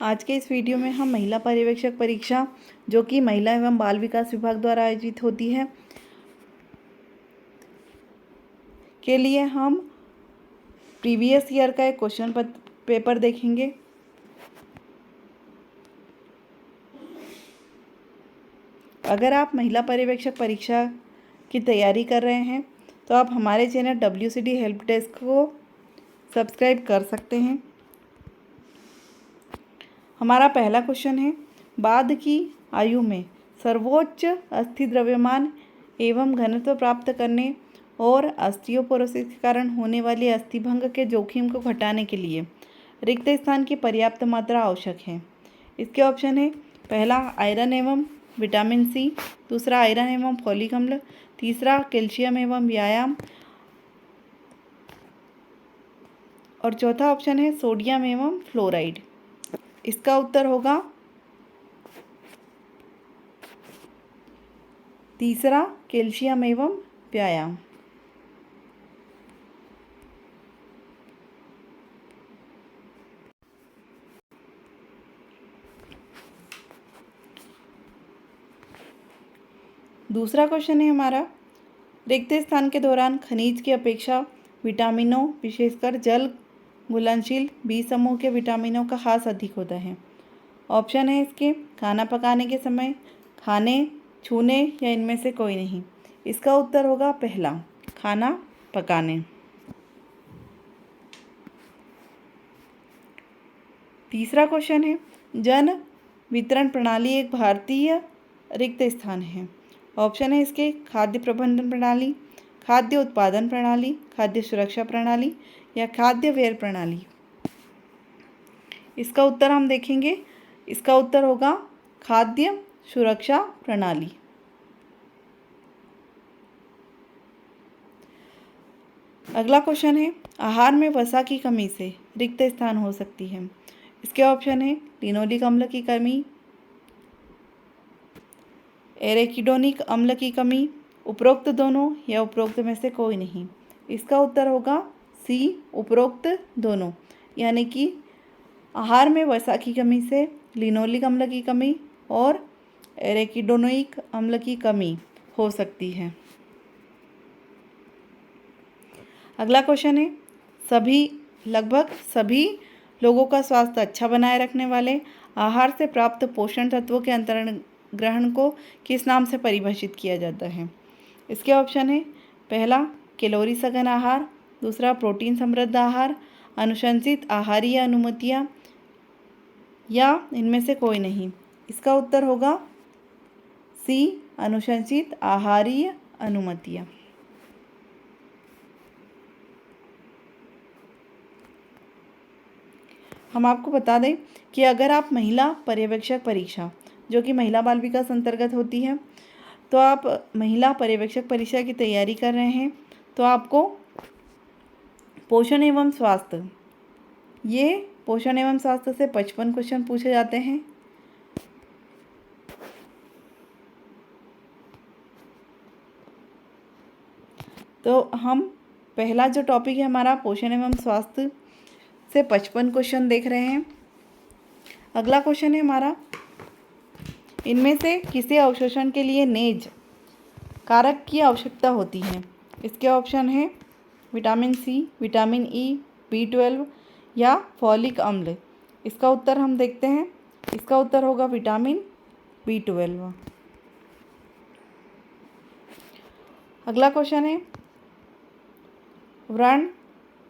आज के इस वीडियो में हम महिला पर्यवेक्षक परीक्षा जो कि महिला एवं बाल विकास विभाग द्वारा आयोजित होती है के लिए हम प्रीवियस ईयर का एक क्वेश्चन पेपर देखेंगे। अगर आप महिला पर्यवेक्षक परीक्षा की तैयारी कर रहे हैं तो आप हमारे चैनल WCD हेल्प डेस्क को सब्सक्राइब कर सकते हैं। हमारा पहला क्वेश्चन है, बाद की आयु में सर्वोच्च अस्थि द्रव्यमान एवं घनत्व प्राप्त करने और ऑस्टियोपोरोसिस के कारण होने वाली अस्थिभंग के जोखिम को घटाने के लिए रिक्त स्थान की पर्याप्त मात्रा आवश्यक है। इसके ऑप्शन है, पहला आयरन एवं विटामिन सी, दूसरा आयरन एवं फॉलिक अम्ल, तीसरा कैल्शियम एवं व्यायाम और चौथा ऑप्शन है सोडियम एवं फ्लोराइड। इसका उत्तर होगा तीसरा कैल्शियम एवं व्यायाम। दूसरा क्वेश्चन है हमारा, रिक्त स्थान के दौरान खनिज की अपेक्षा विटामिनों विशेषकर जल घुलनशील बी समूह के विटामिनों का ह्रास अधिक होता है। ऑप्शन है इसके, खाना पकाने के समय, खाने, छूने या इनमें से कोई नहीं। इसका उत्तर होगा पहला, खाना पकाने। तीसरा क्वेश्चन है, जन वितरण प्रणाली एक भारतीय रिक्त स्थान है। ऑप्शन है इसके, खाद्य प्रबंधन प्रणाली, खाद्य उत्पादन प्रणाली, खाद्य सुरक्षा प्रणाली या खाद्य व्यय प्रणाली। इसका उत्तर हम देखेंगे। इसका उत्तर होगा खाद्य सुरक्षा प्रणाली। अगला क्वेश्चन है, आहार में वसा की कमी से रिक्त स्थान हो सकती है। इसके ऑप्शन है, लिनोलिक अम्ल की कमी, एरेकिडोनिक अम्ल की कमी, उपरोक्त दोनों या उपरोक्त में से कोई नहीं। इसका उत्तर होगा सी, उपरोक्त दोनों। यानी कि आहार में वसा की कमी से लिनोलिक अम्ल की कमी और एरेकिडोनिक अम्ल की कमी हो सकती है। अगला क्वेश्चन है, लगभग सभी लोगों का स्वास्थ्य अच्छा बनाए रखने वाले आहार से प्राप्त पोषण तत्वों के अंतर्ग्रहण को किस नाम से परिभाषित किया जाता है। इसके ऑप्शन है, पहला कैलोरी सघन आहार, दूसरा प्रोटीन समृद्ध आहार, अनुशंसित आहारीय अनुमतियाँ या इनमें से कोई नहीं। इसका उत्तर होगा सी, अनुशंसित आहारीय अनुमतियाँ। हम आपको बता दें कि अगर आप महिला पर्यवेक्षक परीक्षा जो कि महिला बाल विकास अंतर्गत होती है, तो आप महिला पर्यवेक्षक परीक्षा की तैयारी कर रहे हैं तो आपको पोषण एवं स्वास्थ्य से 55 क्वेश्चन पूछे जाते हैं। तो हम पहला जो टॉपिक है हमारा पोषण एवं स्वास्थ्य से 55 क्वेश्चन देख रहे हैं। अगला क्वेश्चन है हमारा, इनमें से किसी अवशोषण के लिए नेज कारक की आवश्यकता होती है। इसके ऑप्शन है, vitamin C, vitamin E, B12 या फॉलिक अम्ल। इसका उत्तर हम देखते हैं। इसका उत्तर होगा विटामिन B12। अगला क्वेश्चन है, व्रण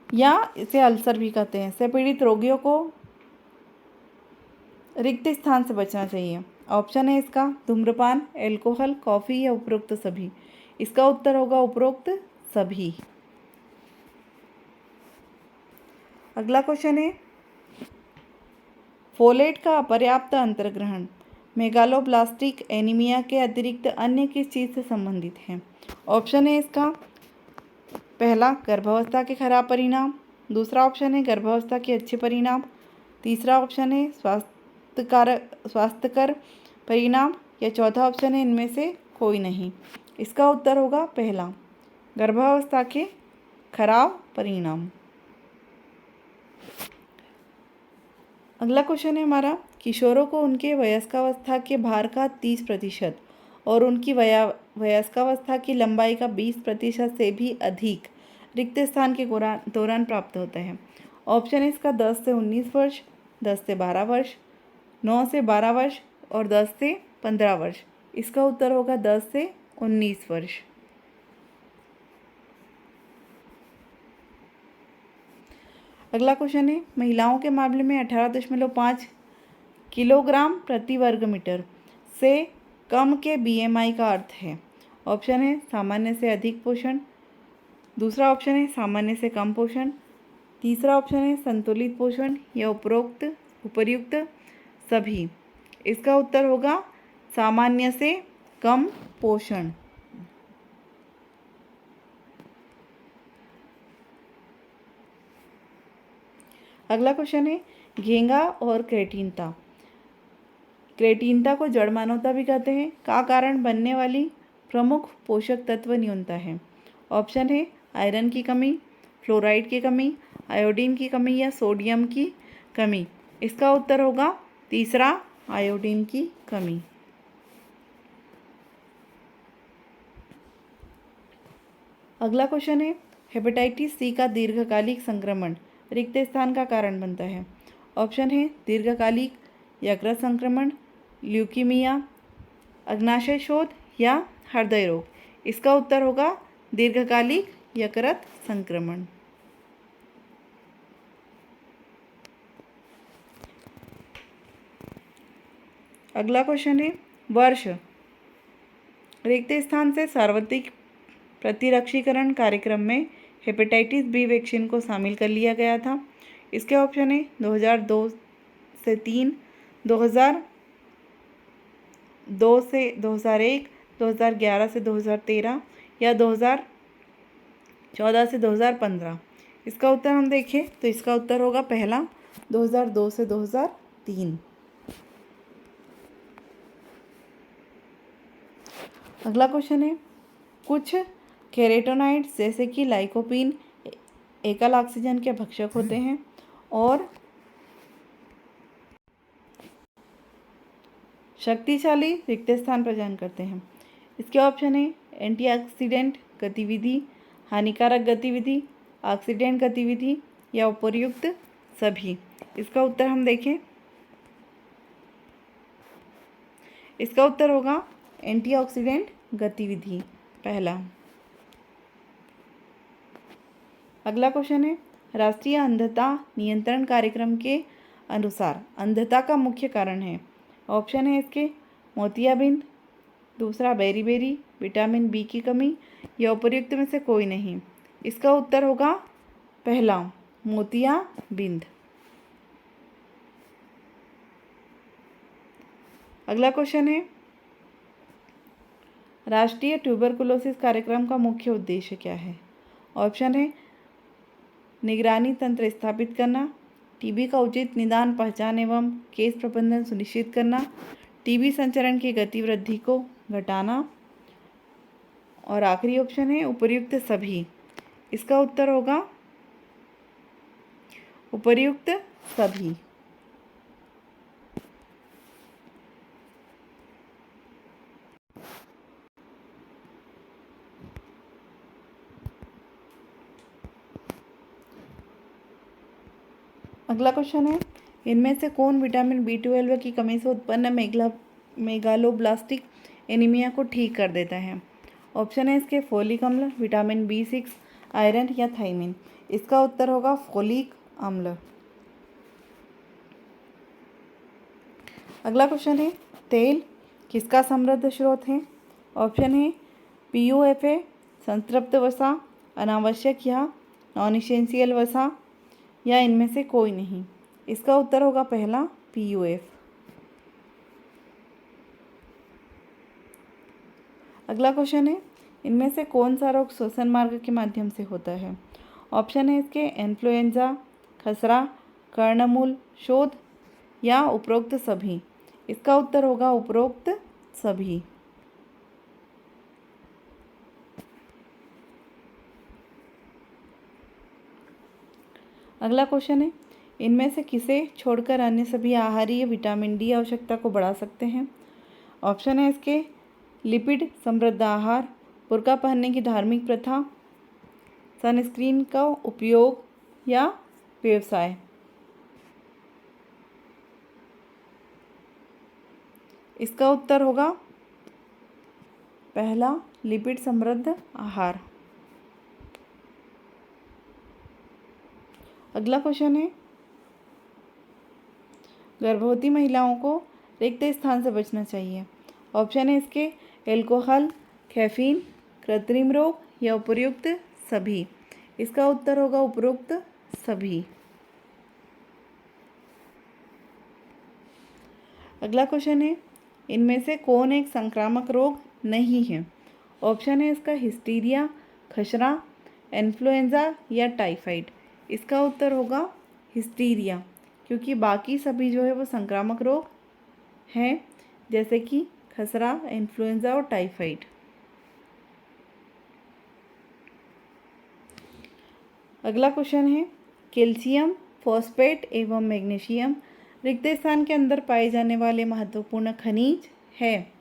या इसे अल्सर भी कहते हैं से पीड़ित रोगियों को रिक्त स्थान से बचना चाहिए। ऑप्शन है इसका, धूम्रपान, एल्कोहल, कॉफ़ी या उपरोक्त सभी। इसका उत्तर होगा उपरोक्त सभी। अगला क्वेश्चन है, फोलेट का अपर्याप्त अंतर्ग्रहण मेगालोब्लास्टिक एनीमिया के अतिरिक्त अन्य किस चीज़ से संबंधित है। ऑप्शन है इसका, पहला गर्भावस्था के खराब परिणाम, दूसरा ऑप्शन है गर्भावस्था के अच्छे परिणाम, तीसरा ऑप्शन है स्वास्थ्यकर परिणाम या चौथा ऑप्शन है इनमें से कोई नहीं। इसका उत्तर होगा पहला, गर्भावस्था के खराब परिणाम। अगला क्वेश्चन है हमारा, किशोरों को उनके वयस्कावस्था के भार का 30% और उनकी वयस्कावस्था की लंबाई का 20% से भी अधिक रिक्त स्थान के दौरान प्राप्त होता है। ऑप्शन है इसका 10 से 19 वर्ष, 10 से 12 वर्ष, 9 से 12 वर्ष और 10 से 15 वर्ष। इसका उत्तर होगा 10 से 19 वर्ष। अगला क्वेश्चन है, महिलाओं के मामले में 18.5 किलोग्राम प्रति वर्ग मीटर से कम के बीएमआई का अर्थ है। ऑप्शन है सामान्य से अधिक पोषण, दूसरा ऑप्शन है सामान्य से कम पोषण, तीसरा ऑप्शन है संतुलित पोषण या उपर्युक्त सभी। इसका उत्तर होगा सामान्य से कम पोषण। अगला क्वेश्चन है, घेंगा और क्रेटीनता को जड़ मानवता भी कहते हैं का कारण बनने वाली प्रमुख पोषक तत्व न्यूनता है। ऑप्शन है आयरन की कमी, फ्लोराइड की कमी, आयोडीन की कमी या सोडियम की कमी। इसका उत्तर होगा तीसरा, आयोडीन की कमी। अगला क्वेश्चन है, हेपेटाइटिस सी का दीर्घकालिक संक्रमण रिक्त स्थान का कारण बनता है। ऑप्शन है दीर्घकालिक यकृत संक्रमण, ल्यूकीमिया, अग्नाशय शोथ या हृदय रोग। इसका उत्तर होगा दीर्घकालिक यकृत संक्रमण। अगला क्वेश्चन है, वर्ष रिक्त स्थान से सार्वत्रिक प्रतिरक्षीकरण कार्यक्रम में हेपेटाइटिस बी वैक्सीन को शामिल कर लिया गया था। इसके ऑप्शन है 2002 से 3, 2002 से 2001, 2011 से 2013 या 2014 से 2015। इसका उत्तर हम देखें तो इसका उत्तर होगा पहला, 2002 से 2003। अगला क्वेश्चन है, कुछ कैरोटीनॉइड्स जैसे कि लाइकोपीन एकल ऑक्सीजन के भक्षक होते हैं और शक्तिशाली रिक्त स्थान प्रदान करते हैं। इसके ऑप्शन है एंटीऑक्सीडेंट गतिविधि, हानिकारक गतिविधि, ऑक्सीडेंट गतिविधि या उपर्युक्त सभी। इसका उत्तर हम देखें, इसका उत्तर होगा एंटीऑक्सीडेंट गतिविधि पहला। अगला क्वेश्चन है, राष्ट्रीय अंधता नियंत्रण कार्यक्रम के अनुसार अंधता का मुख्य कारण है। ऑप्शन है इसके मोतियाबिंद, दूसरा बेरी, विटामिन बी की कमी या उपर्युक्त में से कोई नहीं। इसका उत्तर होगा पहला, मोतियाबिंद। अगला क्वेश्चन है, राष्ट्रीय ट्यूबरकुलोसिस कार्यक्रम का मुख्य उद्देश्य क्या है। ऑप्शन है निगरानी तंत्र स्थापित करना, टीबी का उचित निदान, पहचान एवं केस प्रबंधन सुनिश्चित करना, टीबी संचरण की गति वृद्धि को घटाना और आखिरी ऑप्शन है उपर्युक्त सभी। इसका उत्तर होगा उपर्युक्त सभी। अगला क्वेश्चन है, इनमें से कौन विटामिन B12 की कमी से उत्पन्न मेगालोब्लास्टिक एनीमिया को ठीक कर देता है। ऑप्शन है इसके फोलिक अम्ल, विटामिन B6, आयरन या थायमिन। इसका उत्तर होगा फोलिक अम्ल। अगला क्वेश्चन है, तेल किसका समृद्ध स्रोत है। ऑप्शन है PUFA, संतृप्त वसा, अनावश्यक या नॉन इसेंशियल वसा या इनमें से कोई नहीं। इसका उत्तर होगा पहला, PUF। अगला क्वेश्चन है, इनमें से कौन सा रोग श्वसन मार्ग के माध्यम से होता है। ऑप्शन है इसके इन्फ्लुएंजा, खसरा, कर्णमूल शोथ या उपरोक्त सभी। इसका उत्तर होगा उपरोक्त सभी। अगला क्वेश्चन है, इनमें से किसे छोड़कर अन्य सभी आहारीय विटामिन डी आवश्यकता को बढ़ा सकते हैं? ऑप्शन है इसके लिपिड समृद्ध आहार, बुर्का पहनने की धार्मिक प्रथा, सनस्क्रीन का उपयोग या व्यवसाय। इसका उत्तर होगा पहला, लिपिड समृद्ध आहार। अगला क्वेश्चन है, गर्भवती महिलाओं को रिक्त स्थान से बचना चाहिए। ऑप्शन है इसके एल्कोहल, कैफीन, कृत्रिम रोग या उपयुक्त सभी। इसका उत्तर होगा उपयुक्त सभी। अगला क्वेश्चन है, इनमें से कौन एक संक्रामक रोग नहीं है? ऑप्शन है इसका हिस्टीरिया, खसरा, इन्फ्लुएंजा या टाइफाइड। इसका उत्तर होगा हिस्टीरिया, क्योंकि बाकी सभी जो है वो संक्रामक रोग हैं, जैसे कि खसरा, इन्फ्लुएंजा और टाइफाइड। अगला क्वेश्चन है, कैल्शियम, फॉस्फेट एवं मैग्नीशियम रिक्त स्थान के अंदर पाए जाने वाले महत्वपूर्ण खनिज है।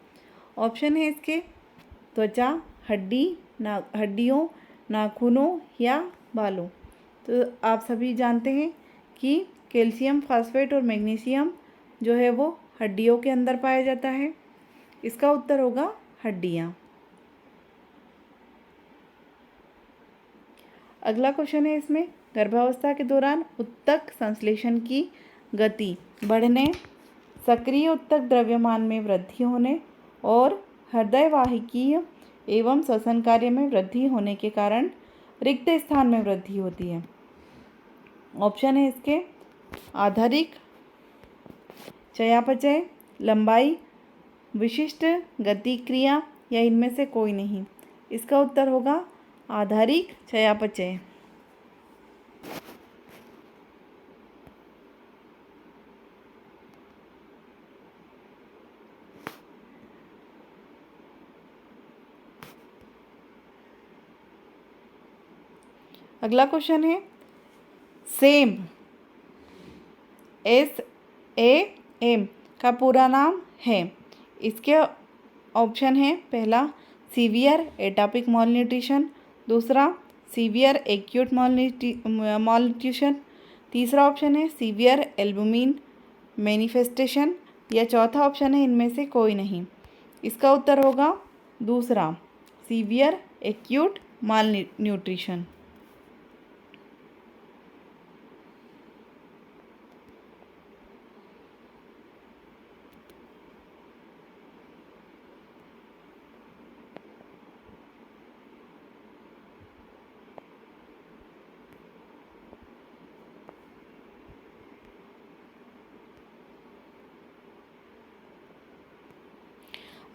ऑप्शन है इसके त्वचा, हड्डियों, नाखूनों या बालों। तो आप सभी जानते हैं कि कैल्शियम, फॉस्फेट और मैग्नीशियम जो है वो हड्डियों के अंदर पाया जाता है। इसका उत्तर होगा हड्डियाँ। अगला क्वेश्चन है इसमें, गर्भावस्था के दौरान उत्तक संश्लेषण की गति बढ़ने, सक्रिय उत्तक द्रव्यमान में वृद्धि होने और हृदय वाहिकीय एवं श्वसन कार्य में वृद्धि होने के कारण रिक्त स्थान में वृद्धि होती है। ऑप्शन है इसके आधारिक, चयापचय, लंबाई, विशिष्ट गतिक्रिया या इनमें से कोई नहीं। इसका उत्तर होगा आधारिक चयापचय। अगला क्वेश्चन है, सेम, SAM का पूरा नाम है। इसके ऑप्शन है पहला सीवियर एटॉपिक मालन्यूट्रिशन, दूसरा सीवियर एक्यूट मालन्यूट्रिशन, तीसरा ऑप्शन है सीवियर एल्बुमिन मैनिफेस्टेशन या चौथा ऑप्शन है इनमें से कोई नहीं। इसका उत्तर होगा दूसरा, सीवियर एक्यूट मालन्यूट्रिशन।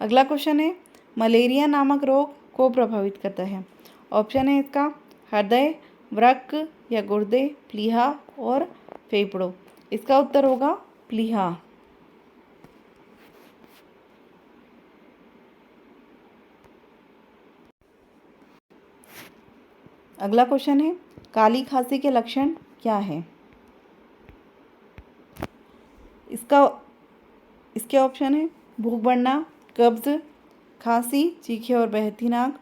अगला क्वेश्चन है, मलेरिया नामक रोग को प्रभावित करता है। ऑप्शन है इसका हृदय, वृक्क या गुर्दे, प्लीहा और फेफड़ों। इसका उत्तर होगा प्लीहा। अगला क्वेश्चन है, काली खांसी के लक्षण क्या है? इसके ऑप्शन है भूख बढ़ना, कब्ज, खांसी, चीखे और बहती नाक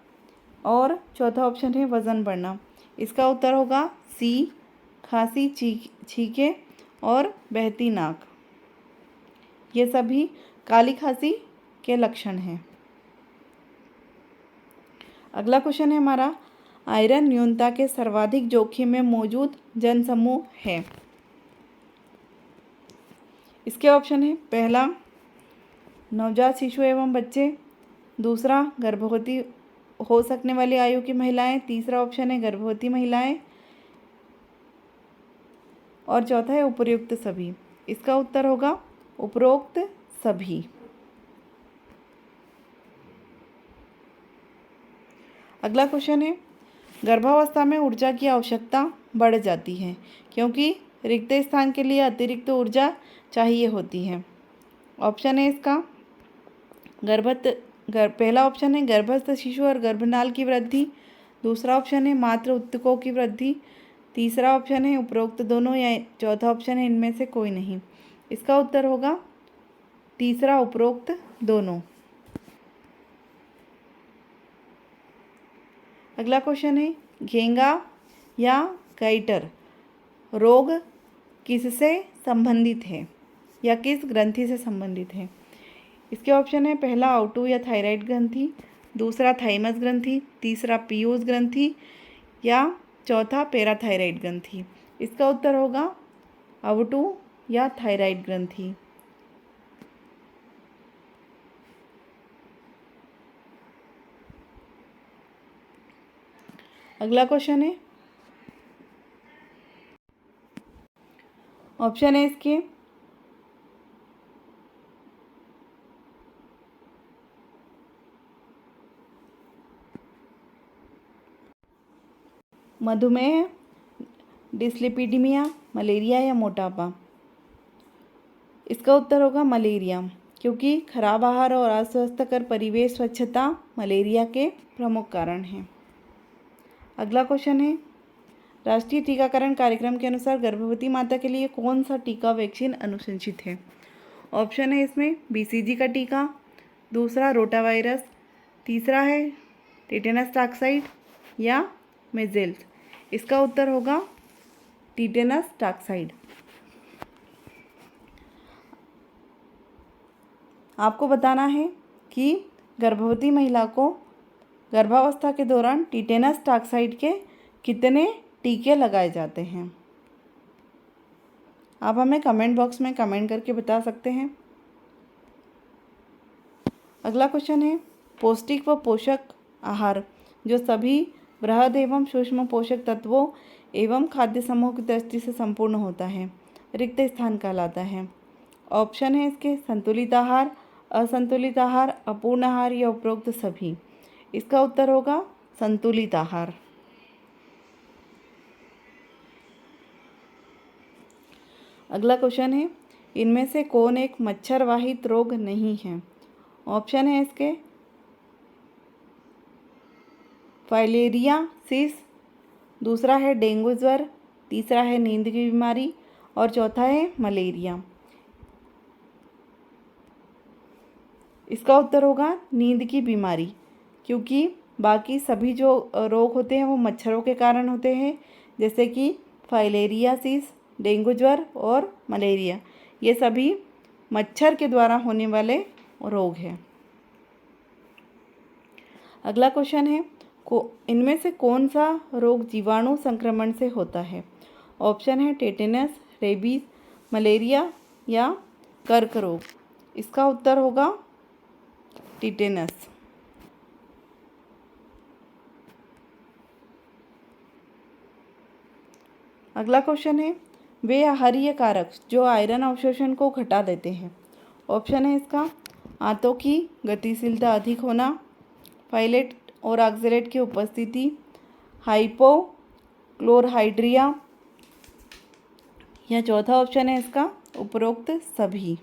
और चौथा ऑप्शन है वज़न बढ़ना। इसका उत्तर होगा सी, खांसी, छींके और बहती नाक। ये सभी काली खांसी के लक्षण हैं। अगला क्वेश्चन है हमारा, आयरन न्यूनता के सर्वाधिक जोखिम में मौजूद जनसमूह है। इसके ऑप्शन है पहला नवजात शिशु एवं बच्चे, दूसरा गर्भवती हो सकने वाली आयु की महिलाएं, तीसरा ऑप्शन है गर्भवती महिलाएं और चौथा है उपरोक्त सभी। इसका उत्तर होगा उपरोक्त सभी। अगला क्वेश्चन है, गर्भावस्था में ऊर्जा की आवश्यकता बढ़ जाती है क्योंकि रिक्त स्थान के लिए अतिरिक्त ऊर्जा चाहिए होती है। ऑप्शन है इसका पहला ऑप्शन है गर्भस्थ शिशु और गर्भनाल की वृद्धि, दूसरा ऑप्शन है मातृ उत्तकों की वृद्धि, तीसरा ऑप्शन है उपरोक्त दोनों, या चौथा ऑप्शन है इनमें से कोई नहीं। इसका उत्तर होगा तीसरा, उपरोक्त दोनों। अगला क्वेश्चन है घेंगा या गाइटर रोग किससे संबंधित है या किस ग्रंथि से संबंधित है? इसके ऑप्शन है पहला आउटू या थायराइड ग्रंथि, दूसरा थाइमस ग्रंथि, तीसरा पीयूष ग्रंथि या चौथा पैराथायराइड ग्रंथि। इसका उत्तर होगा आउटू या थायराइड ग्रंथि। अगला क्वेश्चन है ऑप्शन है इसके मधुमेह, डिस्लिपिडीमिया, मलेरिया या मोटापा। इसका उत्तर होगा मलेरिया, क्योंकि खराब आहार और अस्वस्थकर परिवेश स्वच्छता मलेरिया के प्रमुख कारण हैं। अगला क्वेश्चन है राष्ट्रीय टीकाकरण कार्यक्रम के अनुसार गर्भवती माता के लिए कौन सा टीका वैक्सीन अनुशंसित है? ऑप्शन है इसमें बीसीजी का टीका, दूसरा रोटावायरस, तीसरा है टिटेनस टॉक्साइड या मेज़ल्स। इसका उत्तर होगा टिटेनस टॉक्साइड। आपको बताना है कि गर्भवती महिला को गर्भावस्था के दौरान टिटेनस टॉक्साइड के कितने टीके लगाए जाते हैं। आप हमें कमेंट बॉक्स में कमेंट करके बता सकते हैं। अगला क्वेश्चन है पौष्टिक व पोषक आहार जो सभी बृहद एवं सूक्ष्म पोषक तत्वों एवं खाद्य समूह की दृष्टि से संपूर्ण होता है, रिक्त स्थान कहलाता है। ऑप्शन है इसके संतुलित आहार, असंतुलित आहार, अपूर्ण आहार या उपरोक्त सभी। इसका उत्तर होगा संतुलित आहार। अगला क्वेश्चन है इनमें से कौन एक मच्छर वाहित रोग नहीं है? ऑप्शन है इसके फाइलेरियासिस, दूसरा है डेंगू ज्वर, तीसरा है नींद की बीमारी और चौथा है मलेरिया। इसका उत्तर होगा नींद की बीमारी, क्योंकि बाकी सभी जो रोग होते हैं वो मच्छरों के कारण होते हैं, जैसे कि फाइलेरियासिस, डेंगू ज्वर और मलेरिया, ये सभी मच्छर के द्वारा होने वाले रोग हैं। अगला क्वेश्चन है इनमें से कौन सा रोग जीवाणु संक्रमण से होता है? ऑप्शन है टेटेनस, रेबीज, मलेरिया या कर्क रोग। इसका उत्तर होगा टिटेनस। अगला क्वेश्चन है वे आहारीय कारक जो आयरन अवशोषण को घटा देते हैं। ऑप्शन है इसका आंतों की गतिशीलता अधिक होना, फाइलेट और ऑक्जेलेट की उपस्थिति, हाइपोक्लोरहाइड्रिया या चौथा ऑप्शन है इसका उपरोक्त सभी।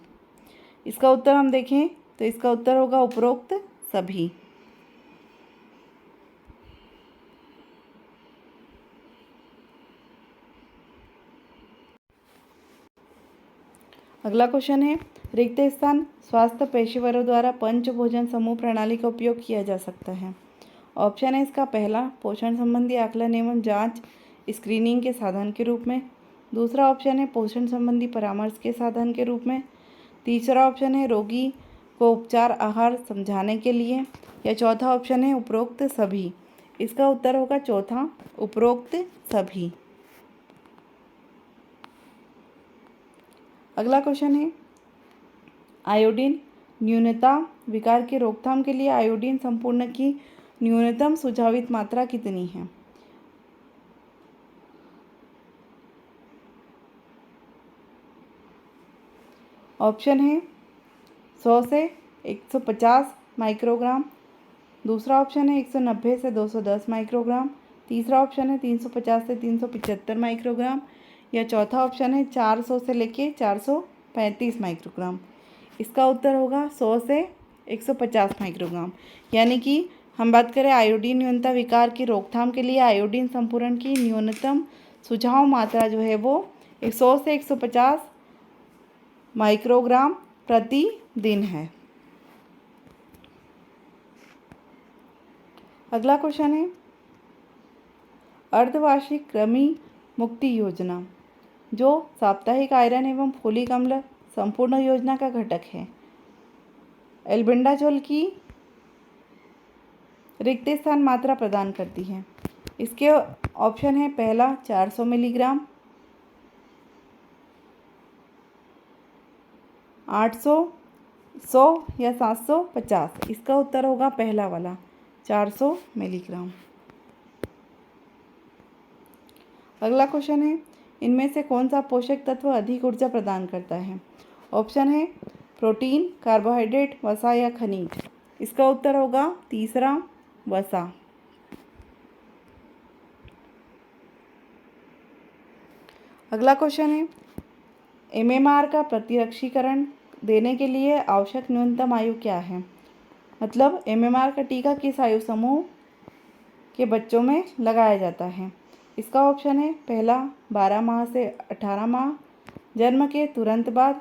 इसका उत्तर हम देखें तो इसका उत्तर होगा उपरोक्त सभी। अगला क्वेश्चन है रिक्त स्थान स्वास्थ्य पेशेवरों द्वारा पंच भोजन समूह प्रणाली का उपयोग किया जा सकता है। ऑप्शन है इसका पहला पोषण संबंधी आकलन एवं जांच स्क्रीनिंग के साधन के रूप में, दूसरा ऑप्शन है पोषण संबंधी परामर्श के साधन के रूप में, तीसरा ऑप्शन है रोगी को उपचार आहार समझाने के लिए या चौथा ऑप्शन है उपरोक्त सभी। इसका उत्तर होगा चौथा उपरोक्त सभी। अगला क्वेश्चन है आयोडीन न्यूनता विकार की रोकथाम के लिए आयोडीन संपूर्ण की न्यूनतम सुझावित मात्रा कितनी है? ऑप्शन है 100 से 150 माइक्रोग्राम, दूसरा ऑप्शन है 190 से 210 माइक्रोग्राम, तीसरा ऑप्शन है 350 से 375 माइक्रोग्राम या चौथा ऑप्शन है 400 से लेके 435 माइक्रोग्राम। इसका उत्तर होगा 100 से 150 माइक्रोग्राम। यानी कि हम बात करें आयोडीन न्यूनता विकार की रोकथाम के लिए आयोडीन संपूरण की न्यूनतम सुझाव मात्रा जो है वो 100 से 150 माइक्रोग्राम प्रति दिन है। अगला क्वेश्चन है, अर्धवार्षिक कृमि मुक्ति योजना जो साप्ताहिक आयरन एवं फोलिक अम्ल संपूर्ण योजना का घटक है, एल्बेंडाजोल की रिक्त स्थान मात्रा प्रदान करती है। इसके ऑप्शन है, पहला 400 मिलीग्राम, 800, 100 या 750। इसका उत्तर होगा पहला वाला 400 मिलीग्राम। अगला क्वेश्चन है, इनमें से कौन सा पोषक तत्व अधिक ऊर्जा प्रदान करता है? ऑप्शन है प्रोटीन, कार्बोहाइड्रेट, वसा या खनिज। इसका उत्तर होगा तीसरा वसा। अगला क्वेश्चन है, एमएमआर का प्रतिरक्षीकरण देने के लिए आवश्यक न्यूनतम आयु क्या है? मतलब एमएमआर का टीका किस आयु समूह के बच्चों में लगाया जाता है? इसका ऑप्शन है, पहला 12 माह से 18 माह, जन्म के तुरंत बाद,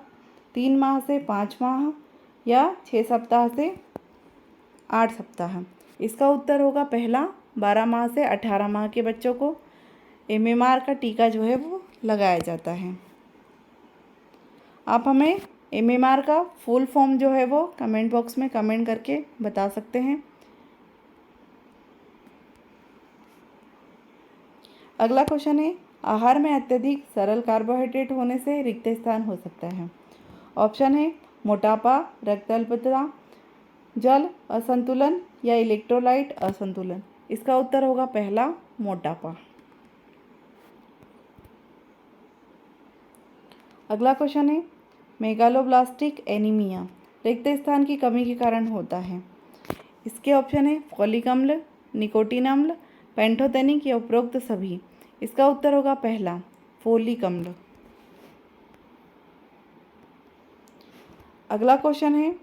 3 माह से 5 माह या 6 सप्ताह से 8 सप्ताह। इसका उत्तर होगा पहला 12 माह से 18 माह के बच्चों को एमएमआर का टीका जो है वो लगाया जाता है। आप हमें एमएमआर का फुल फॉर्म जो है वो कमेंट बॉक्स में कमेंट करके बता सकते हैं। अगला क्वेश्चन है, आहार में अत्यधिक सरल कार्बोहाइड्रेट होने से रिक्त स्थान हो सकता है। ऑप्शन है मोटापा, रक्त अल्पता, जल असंतुलन या इलेक्ट्रोलाइट असंतुलन। इसका उत्तर होगा पहला मोटापा। अगला क्वेश्चन है, मेगालोब्लास्टिक एनीमिया रिक्त स्थान की कमी के कारण होता है। इसके ऑप्शन है फोलिक अम्ल, निकोटीन अम्ल, पेंटोथेनिक या उपरोक्त सभी। इसका उत्तर होगा पहला फोलिक अम्ल। अगला क्वेश्चन है,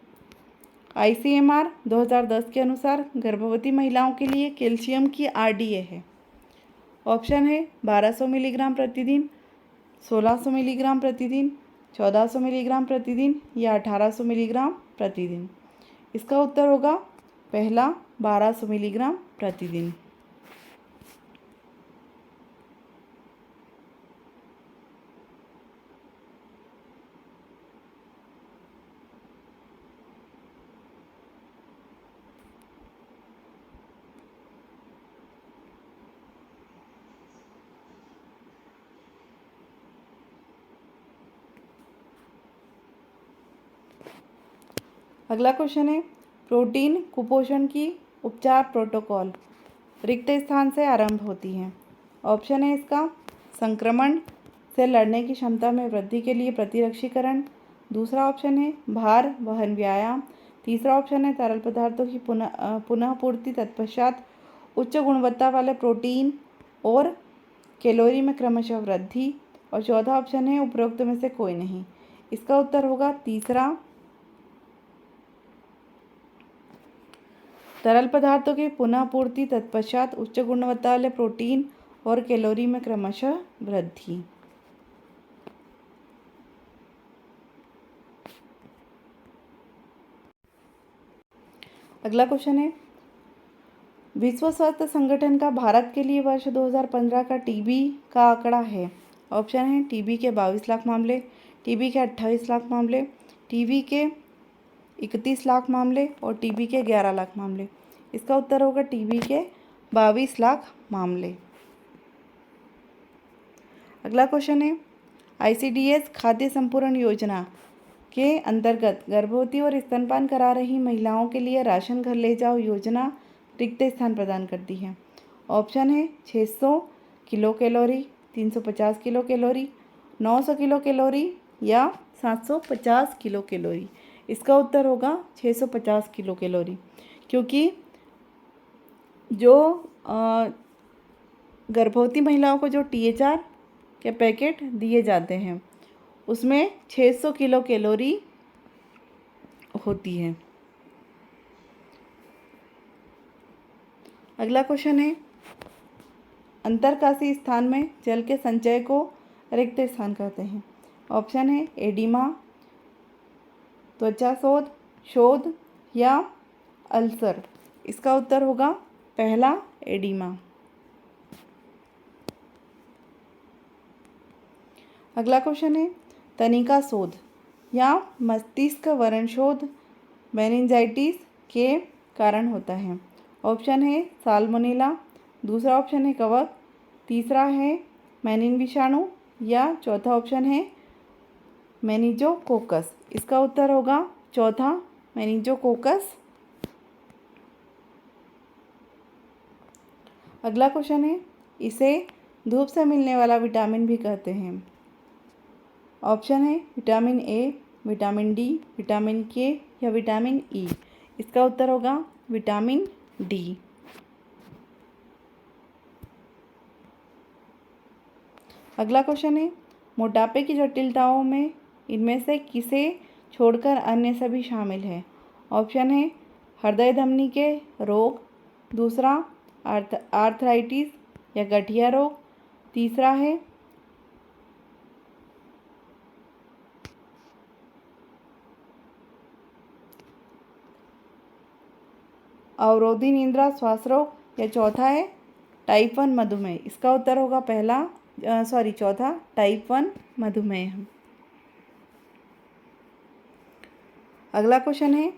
आईसीएमआर 2010 के अनुसार गर्भवती महिलाओं के लिए कैल्शियम की आरडीए है। ऑप्शन है 1200 मिलीग्राम प्रतिदिन, 1600 मिलीग्राम प्रतिदिन, 1400 मिलीग्राम प्रतिदिन या 1800 मिलीग्राम प्रतिदिन। इसका उत्तर होगा पहला 1200 मिलीग्राम प्रतिदिन। अगला क्वेश्चन है, प्रोटीन कुपोषण की उपचार प्रोटोकॉल रिक्त स्थान से आरंभ होती है। ऑप्शन है इसका संक्रमण से लड़ने की क्षमता में वृद्धि के लिए प्रतिरक्षीकरण। दूसरा ऑप्शन है भार वहन व्यायाम। तीसरा ऑप्शन है तरल पदार्थों की पुनः पूर्ति तत्पश्चात उच्च गुणवत्ता वाले प्रोटीन और कैलोरी में क्रमशः वृद्धि। और चौथा ऑप्शन है उपरोक्त में से कोई नहीं। इसका उत्तर होगा तीसरा तरल पदार्थों की पुनः पूर्ति तत्पश्चात उच्च गुणवत्ता वाले प्रोटीन और कैलोरी में क्रमशः वृद्धि। अगला क्वेश्चन है, विश्व स्वास्थ्य संगठन का भारत के लिए वर्ष 2015 का टीबी का आंकड़ा है। ऑप्शन है टीबी के 22 लाख मामले, टीबी के 28 लाख मामले, टीबी के 31 लाख मामले और टीबी के 11 लाख मामले। इसका उत्तर होगा टीबी के 22 लाख मामले। अगला क्वेश्चन है, आईसीडीएस खाद्य संपूर्ण योजना के अंतर्गत गर्भवती और स्तनपान करा रही महिलाओं के लिए राशन घर ले जाओ योजना रिक्त स्थान प्रदान करती है। ऑप्शन है 600 kilo calorie, 350 kilo calorie, 900 kilo calorie या 750 किलो कैलोरी। इसका उत्तर होगा 650 किलो कैलोरी, क्योंकि जो गर्भवती महिलाओं को जो THR के पैकेट दिए जाते हैं उसमें 600 किलो कैलोरी होती है। अगला क्वेश्चन है, अंतरकाशी स्थान में जल के संचय को रिक्त स्थान कहते हैं। ऑप्शन है एडिमा, त्वचा शोध शोध या अल्सर। इसका उत्तर होगा पहला एडिमा। अगला क्वेश्चन है तनिका शोध या मस्तिष्क वरण शोध मेनिंजाइटिस के कारण होता है। ऑप्शन है साल्मोनेला, दूसरा ऑप्शन है कवक, तीसरा है मेनिन विषाणु या चौथा ऑप्शन है मेनिंजोकोकस। इसका उत्तर होगा चौथा मेनिंजोकोकस। अगला क्वेश्चन है इसे धूप से मिलने वाला विटामिन भी कहते हैं। ऑप्शन है vitamin A, vitamin D, vitamin के या विटामिन ई। इसका उत्तर होगा विटामिन डी। अगला क्वेश्चन है मोटापे की जटिलताओं में इनमें से किसे छोड़कर अन्य सभी शामिल है। ऑप्शन है हृदय धमनी के रोग, दूसरा आर्थराइटिस या गठिया रोग, तीसरा है अवरोधी निद्रा श्वास रोग या चौथा है टाइप 1 मधुमेह। इसका उत्तर होगा चौथा टाइप 1 मधुमेह। अगला क्वेश्चन है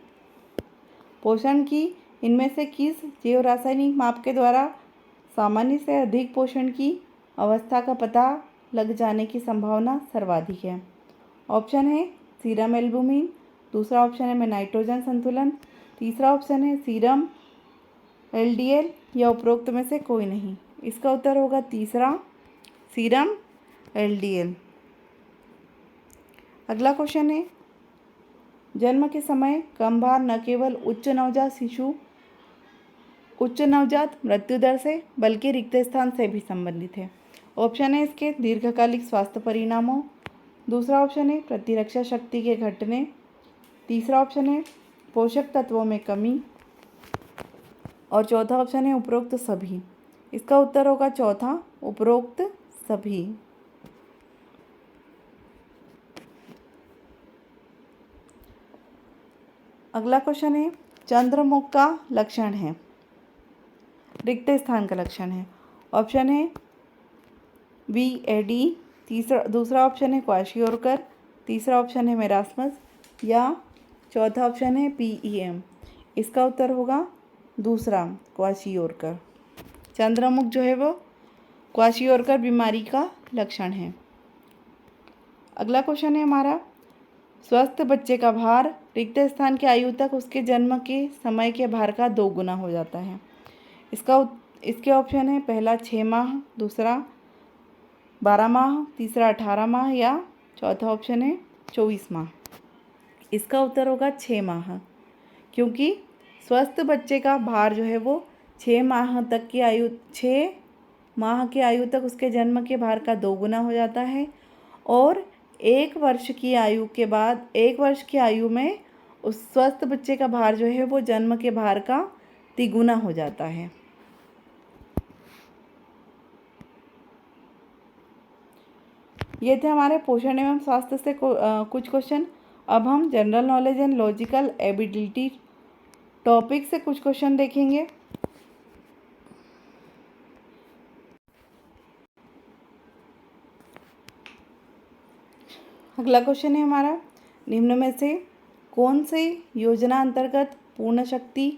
पोषण की इनमें से किस जैव रासायनिक माप के द्वारा सामान्य से अधिक पोषण की अवस्था का पता लग जाने की संभावना सर्वाधिक है। ऑप्शन है सीरम एल्बुमिन, दूसरा ऑप्शन है नाइट्रोजन संतुलन, तीसरा ऑप्शन है सीरम एलडीएल या उपरोक्त में से कोई नहीं। इसका उत्तर होगा तीसरा सीरम एलडीएल। अगला क्वेश्चन है जन्म के समय कम भार न केवल उच्च नवजात मृत्यु दर से बल्कि रिक्त स्थान से भी संबंधित है। ऑप्शन है इसके दीर्घकालिक स्वास्थ्य परिणामों, दूसरा ऑप्शन है प्रतिरक्षा शक्ति के घटने, तीसरा ऑप्शन है पोषक तत्वों में कमी और चौथा ऑप्शन है उपरोक्त सभी। इसका उत्तर होगा चौथा उपरोक्त सभी। अगला क्वेश्चन है चंद्रमुख का लक्षण है, रिक्त स्थान का लक्षण है। ऑप्शन है VAD, दूसरा ऑप्शन है क्वाशियोरकर, तीसरा ऑप्शन है मेरास्मस या चौथा ऑप्शन है PEM। इसका उत्तर होगा दूसरा क्वाशियोरकर। चंद्रमुख जो है वो क्वाशियोरकर बीमारी का लक्षण है। अगला क्वेश्चन है हमारा स्वस्थ बच्चे का भार रिक्त स्थान की आयु तक उसके जन्म के समय के भार का 2 गुना हो जाता है। इसके ऑप्शन है पहला 6 माह, दूसरा 12 माह, तीसरा 18 माह या चौथा ऑप्शन है 24 माह। इसका उत्तर होगा 6 माह, क्योंकि स्वस्थ बच्चे का भार जो है वो 6 माह की आयु तक उसके जन्म के भार का 2 गुना हो जाता है और 1 वर्ष की आयु में उस स्वस्थ बच्चे का भार जो है वो जन्म के भार का 3 गुना हो जाता है। ये थे हमारे पोषण एवं स्वास्थ्य से कुछ क्वेश्चन। अब हम general knowledge and logical ability topic से कुछ क्वेश्चन देखेंगे। अगला क्वेश्चन है हमारा निम्न में से कौन सी योजना अंतर्गत पूर्ण शक्ति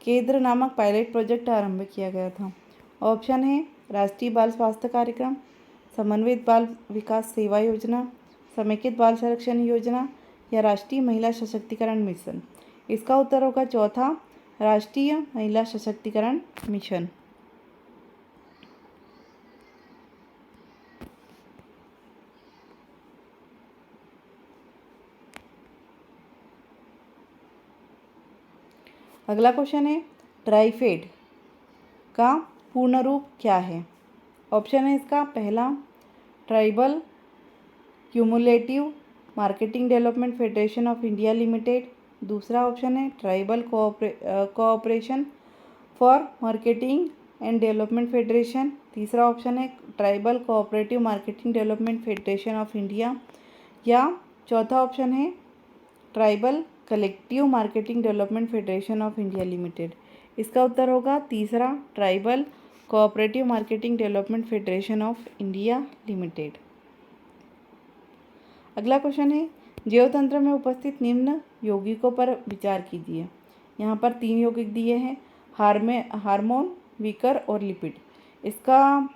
केंद्र नामक पायलट प्रोजेक्ट आरंभ किया गया था। ऑप्शन है राष्ट्रीय बाल स्वास्थ्य कार्यक्रम, समन्वित बाल विकास सेवा योजना, समेकित बाल संरक्षण योजना या राष्ट्रीय महिला सशक्तिकरण मिशन। इसका उत्तर होगा चौथा राष्ट्रीय महिला सशक्तिकरण मिशन। अगला क्वेश्चन है ट्राइफेड का पूर्ण रूप क्या है। ऑप्शन है इसका पहला tribal cumulative marketing development federation of India limited, दूसरा ऑप्शन है tribal cooperation for marketing and development federation. तीसरा ऑप्शन है tribal cooperative marketing development federation of India, या चौथा ऑप्शन है tribal collective marketing development federation of India limited. इसका उत्तर होगा तीसरा, tribal cooperative marketing development federation of India limited. अगला question है जैवतंत्र में उपस्थित निम्न यौगिकों पर विचार कीजिए। यहाँ पर 3 यौगिक दिए हैं, हार्मोन, विकर और लिपिड। इसका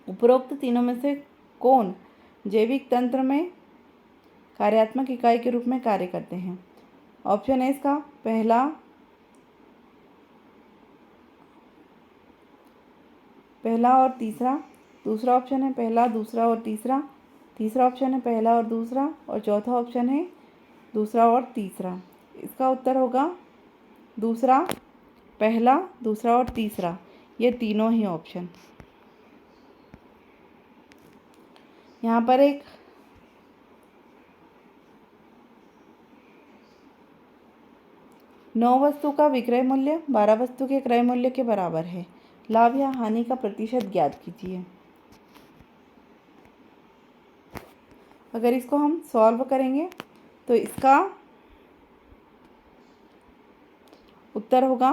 उपरोक्त तीनों में से कौन जैविक तंत्र में कार्यात्मक इकाई के रूप में कार्य करते हैं? ऑप्शन है इसका पहला और तीसरा, दूसरा ऑप्शन है पहला, दूसरा और तीसरा, तीसरा ऑप्शन है पहला और दूसरा, और चौथा ऑप्शन है दूसरा और तीसरा। इसका उत्तर होगा दूसरा, पहला, दूसरा और तीसरा, ये तीनों ही ऑप्शन। यहाँ पर एक नौ वस्तु का विक्रय मूल्य 12 वस्तु के क्रय मूल्य के बराबर है। लाभ या हानि का प्रतिशत ज्ञात कीजिए। अगर इसको हम सॉल्व करेंगे तो इसका उत्तर होगा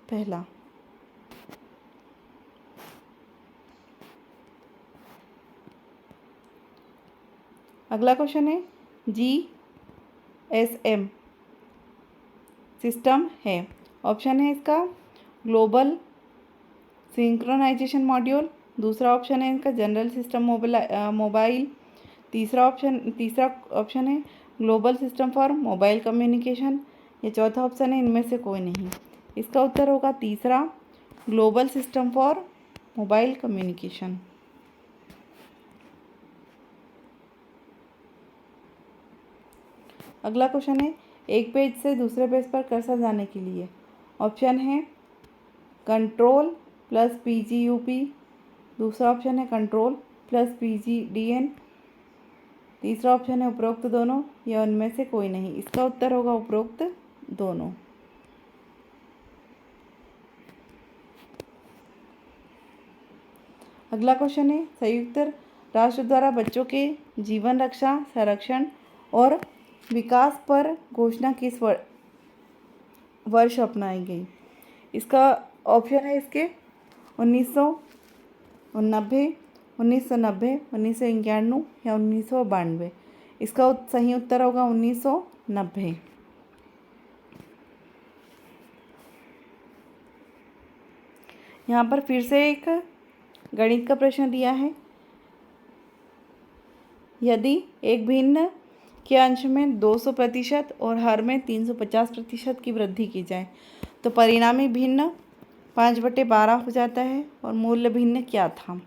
पहला। अगला क्वेश्चन है GSM सिस्टम है। ऑप्शन है इसका ग्लोबल सिंक्रोनाइजेशन मॉड्यूल, दूसरा ऑप्शन है इसका जनरल सिस्टम मोबाइल, तीसरा ऑप्शन है global system for mobile communication, या चौथा ऑप्शन है इनमें से कोई नहीं। इसका उत्तर होगा तीसरा, global system for mobile communication. अगला क्वेश्चन है एक पेज से दूसरे पेज पर कर्सर जाने के लिए ऑप्शन है कंट्रोल प्लस PGUP, दूसरा ऑप्शन है कंट्रोल प्लस PGDN, तीसरा ऑप्शन है उपरोक्त दोनों, या उनमें से कोई नहीं। इसका उत्तर होगा उपरोक्त दोनों। अगला क्वेश्चन है संयुक्त राष्ट्र द्वारा बच्चों के जीवन रक्षा, संरक्षण और विकास पर घोषणा किस वर्ष अपनाई गई? इसका ऑप्शन है इसके 1989, 1990, 1991 या 1992। इसका सही उत्तर होगा 1990। यहाँ पर फिर से एक गणित का प्रश्न दिया है। यदि एक भिन्न के अंश में 200% और हर में 350% की वृद्धि की जाए तो परिणामी भिन्न 5/12 हो जाता है, और मूल्य भिन्न क्या था?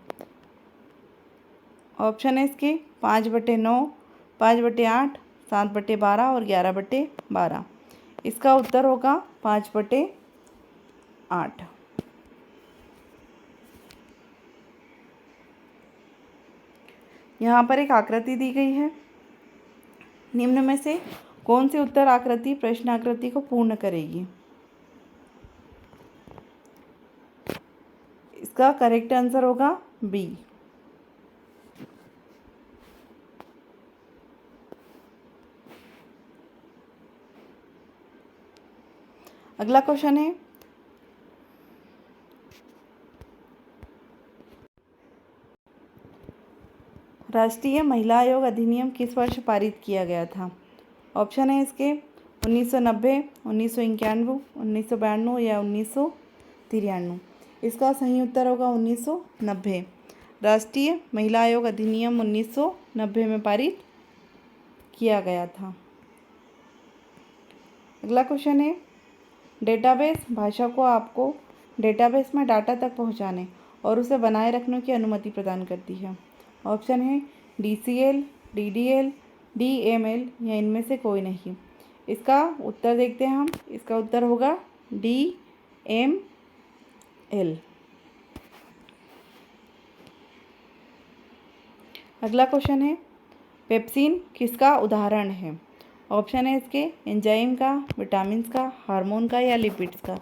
ऑप्शन है इसके 5/9, 5/8, 7/12 और 11/12। इसका उत्तर होगा 5/8। यहाँ पर एक आकृति दी गई है। निम्न में से कौन सी उत्तर आकृति प्रश्न आकृति को पूर्ण करेगी? इसका करेक्ट आंसर होगा बी। अगला क्वेश्चन है राष्ट्रीय महिला आयोग अधिनियम किस वर्ष पारित किया गया था? ऑप्शन है इसके 1990, 1991, 1992 या 1993। इसका सही उत्तर होगा 1990। राष्ट्रीय महिला आयोग अधिनियम 1990 में पारित किया गया था। अगला क्वेश्चन है डेटाबेस भाषा को आपको डेटाबेस में डाटा तक पहुंचाने और उसे बनाए रखने की अनुमति प्रदान करती है। ऑप्शन है DCL, DDL, DML या इनमें से कोई नहीं। इसका उत्तर देखते हैं हम। इसका उत्तर होगा DML। अगला क्वेश्चन है पेप्सिन किसका उदाहरण है? ऑप्शन है इसके एंजाइम का, विटामिन का, हार्मोन का या लिपिड्स का।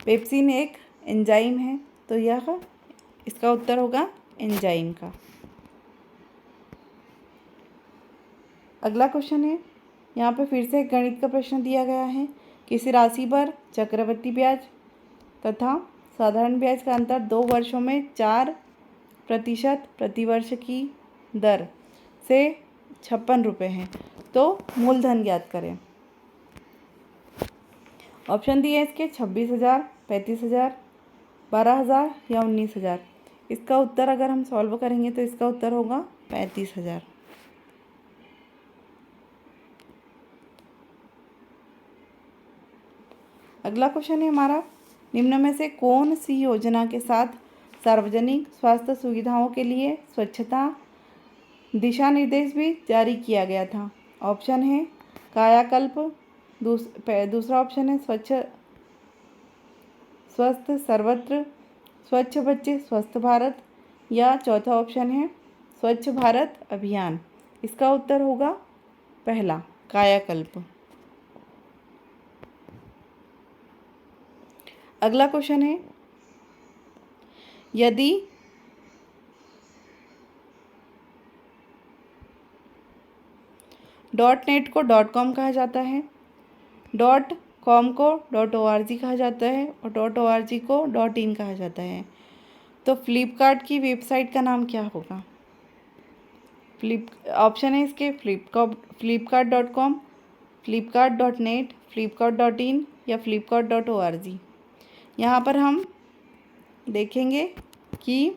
पेप्सिन एक एंजाइम है तो यह इसका उत्तर होगा एंजाइम का। अगला क्वेश्चन है, यहाँ पे फिर से एक गणित का प्रश्न दिया गया है। किसी राशि पर चक्रवृद्धि ब्याज तथा साधारण ब्याज का अंतर 2 वर्षों में 4% प्रतिवर्ष की दर से 56 रुपये है, तो मूलधन ज्ञात करें। ऑप्शन दिए इसके 26,000, 35,000, 12,000 या 19,000। इसका उत्तर अगर हम सॉल्व करेंगे तो इसका उत्तर होगा 35,000। अगला क्वेश्चन है हमारा, निम्न में से कौन सी योजना के साथ सार्वजनिक स्वास्थ्य सुविधाओं के लिए स्वच्छता दिशा निर्देश भी जारी किया गया था। ऑप्शन है कायाकल्प, दूसरा ऑप्शन है स्वस्थ सर्वत्र, स्वच्छ बच्चे स्वस्थ भारत, या चौथा ऑप्शन है स्वच्छ भारत अभियान। इसका उत्तर होगा पहला, कायाकल्प। अगला क्वेश्चन है, यदि .net को .com कहा जाता है, .com को .org कहा जाता है और .org को .in कहा जाता है, तो फ्लिपकार्ट की वेबसाइट का नाम क्या होगा? ऑप्शन है इसके flipkart.com, flipkart.net, flipkart.in या flipkart.org। यहाँ पर हम देखेंगे कि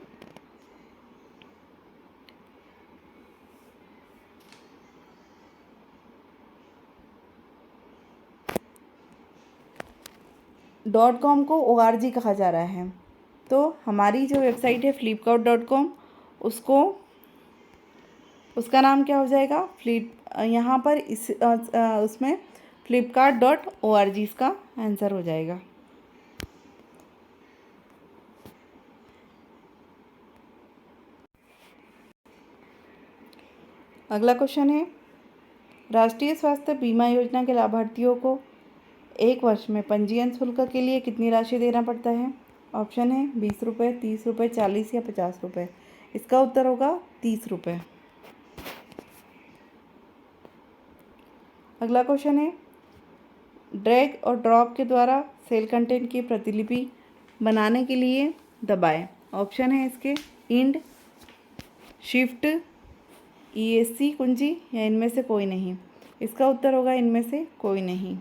.com को org कहा जा रहा है, तो हमारी जो वेबसाइट है flipkart.com, उसका नाम क्या हो जाएगा? यहाँ पर उसमें flipkart.org इसका आंसर हो जाएगा। अगला क्वेश्चन है, राष्ट्रीय स्वास्थ्य बीमा योजना के लाभार्थियों को 1 वर्ष में पंजीयन शुल्क के लिए कितनी राशि देना पड़ता है? ऑप्शन है 20 रुपये, 30 रुपये, 40 या 50 रुपये। इसका उत्तर होगा 30 रुपये। अगला क्वेश्चन है, ड्रैग और ड्रॉप के द्वारा सेल कंटेंट की प्रतिलिपि बनाने के लिए दबाएं। ऑप्शन है इसके इंड, शिफ्ट, ESC कुंजी या इनमें से कोई नहीं। इसका उत्तर होगा इनमें से कोई नहीं।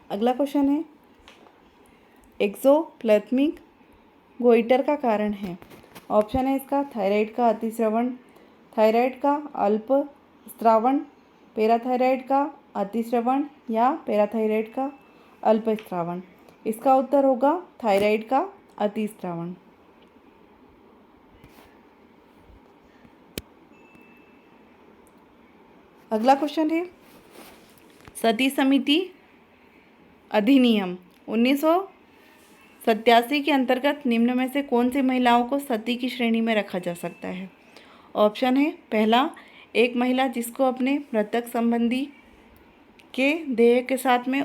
अगला क्वेश्चन है, एक्सोप्लाज्मिक गोइटर का कारण है। ऑप्शन है इसका थायराइड का अतिस्रावण, थायराइड का अल्प स्रावण, पैराथायराइड का अतिस्रावण या पैराथायराइड का अल्प स्रावण। इसका उत्तर होगा थायराइड का अतिस्रावण। अगला क्वेश्चन है, सती समिति अधिनियम 1987 के अंतर्गत निम्न में से कौन सी महिलाओं को सती की श्रेणी में रखा जा सकता है? ऑप्शन है पहला, एक महिला जिसको अपने मृतक संबंधी के देह के साथ में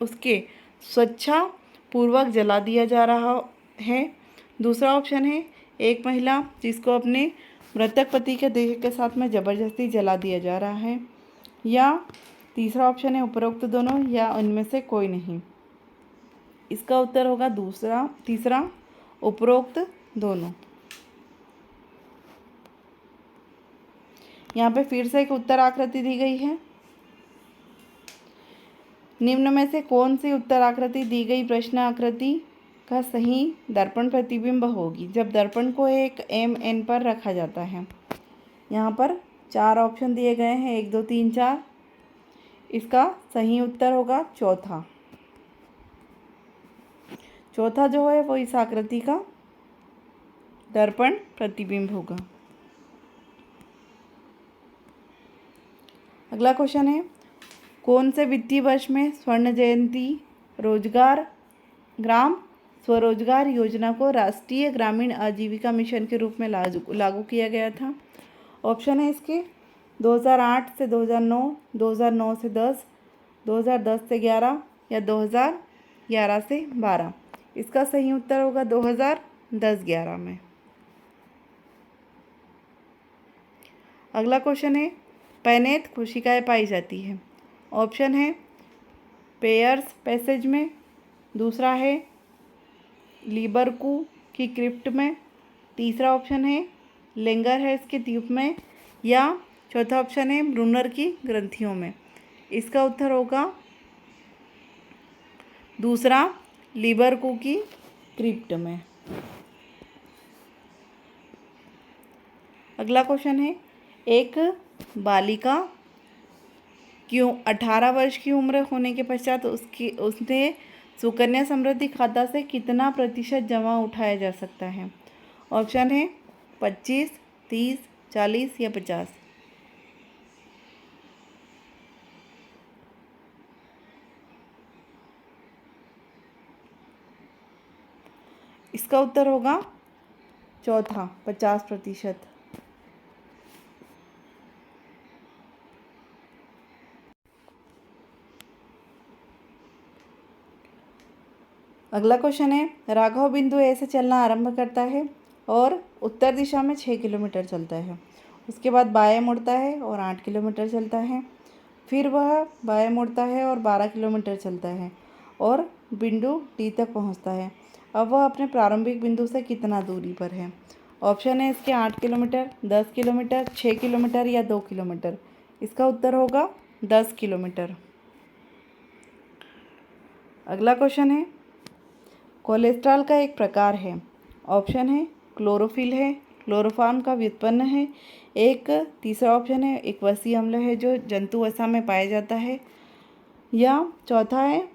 उसके स्वेच्छा पूर्वक जला दिया जा रहा है। दूसरा ऑप्शन है एक महिला जिसको अपने मृतक पति के देह के साथ में ज़बरदस्ती जला दिया जा रहा है, या तीसरा ऑप्शन है उपरोक्त दोनों या उनमें से कोई नहीं। इसका उत्तर होगा तीसरा, उपरोक्त दोनों। यहाँ पे फिर से एक उत्तर आकृति दी गई है। निम्न में से कौन सी उत्तर आकृति दी गई प्रश्न आकृति का सही दर्पण प्रतिबिंब होगी जब दर्पण को एक MN पर रखा जाता है? यहाँ पर 4 ऑप्शन दिए गए हैं, 1, 2, 3, 4। इसका सही उत्तर होगा चौथा जो है वो इस आकृति का दर्पण प्रतिबिंब होगा। अगला क्वेश्चन है, कौन से वित्तीय वर्ष में स्वर्ण जयंती ग्राम स्वरोजगार योजना को राष्ट्रीय ग्रामीण आजीविका मिशन के रूप में लागू किया गया था? ऑप्शन है इसके 2008 से 2009, 2009 से 10, 2010 से 11 या 2011 11 से 12। इसका सही उत्तर होगा 2010-11 में। अगला क्वेश्चन है, पैनेथ कोशिकाएं पाई जाती है। ऑप्शन है पेयर्स पैसेज में, दूसरा है लीबरकू की क्रिप्ट में, तीसरा ऑप्शन है लेंगरहैस के ट्यूब में, या चौथा ऑप्शन है ब्रूनर की ग्रंथियों में। इसका उत्तर होगा दूसरा, लीबरकू की क्रिप्ट में। अगला क्वेश्चन है, एक बालिका क्यों 18 वर्ष की उम्र होने के पश्चात उसने सुकन्या समृद्धि खाता से कितना प्रतिशत जमा उठाया जा सकता है। ऑप्शन है 25, 30, 40 या 50। इसका उत्तर होगा चौथा, 50%। अगला क्वेश्चन है, राघव बिंदु ए से चलना आरंभ करता है और उत्तर दिशा में 6 किलोमीटर चलता है। उसके बाद बाएं मुड़ता है और 8 किलोमीटर चलता है। फिर वह बाएं मुड़ता है और 12 किलोमीटर चलता है और बिंदु डी तक पहुंचता है। अब वह अपने प्रारंभिक बिंदु से कितना दूरी पर है। ऑप्शन है इसके 8 किलोमीटर, 10 किलोमीटर, 6 किलोमीटर या 2 किलोमीटर। इसका उत्तर होगा 10 किलोमीटर। अगला क्वेश्चन है, कोलेस्ट्रॉल का एक प्रकार है। ऑप्शन है क्लोरोफिल है, क्लोरोफॉर्म का व्युत्पन्न है, एक तीसरा ऑप्शन है एक वसी अम्ल है जो जंतु वसा में पाया जाता है, या चौथा है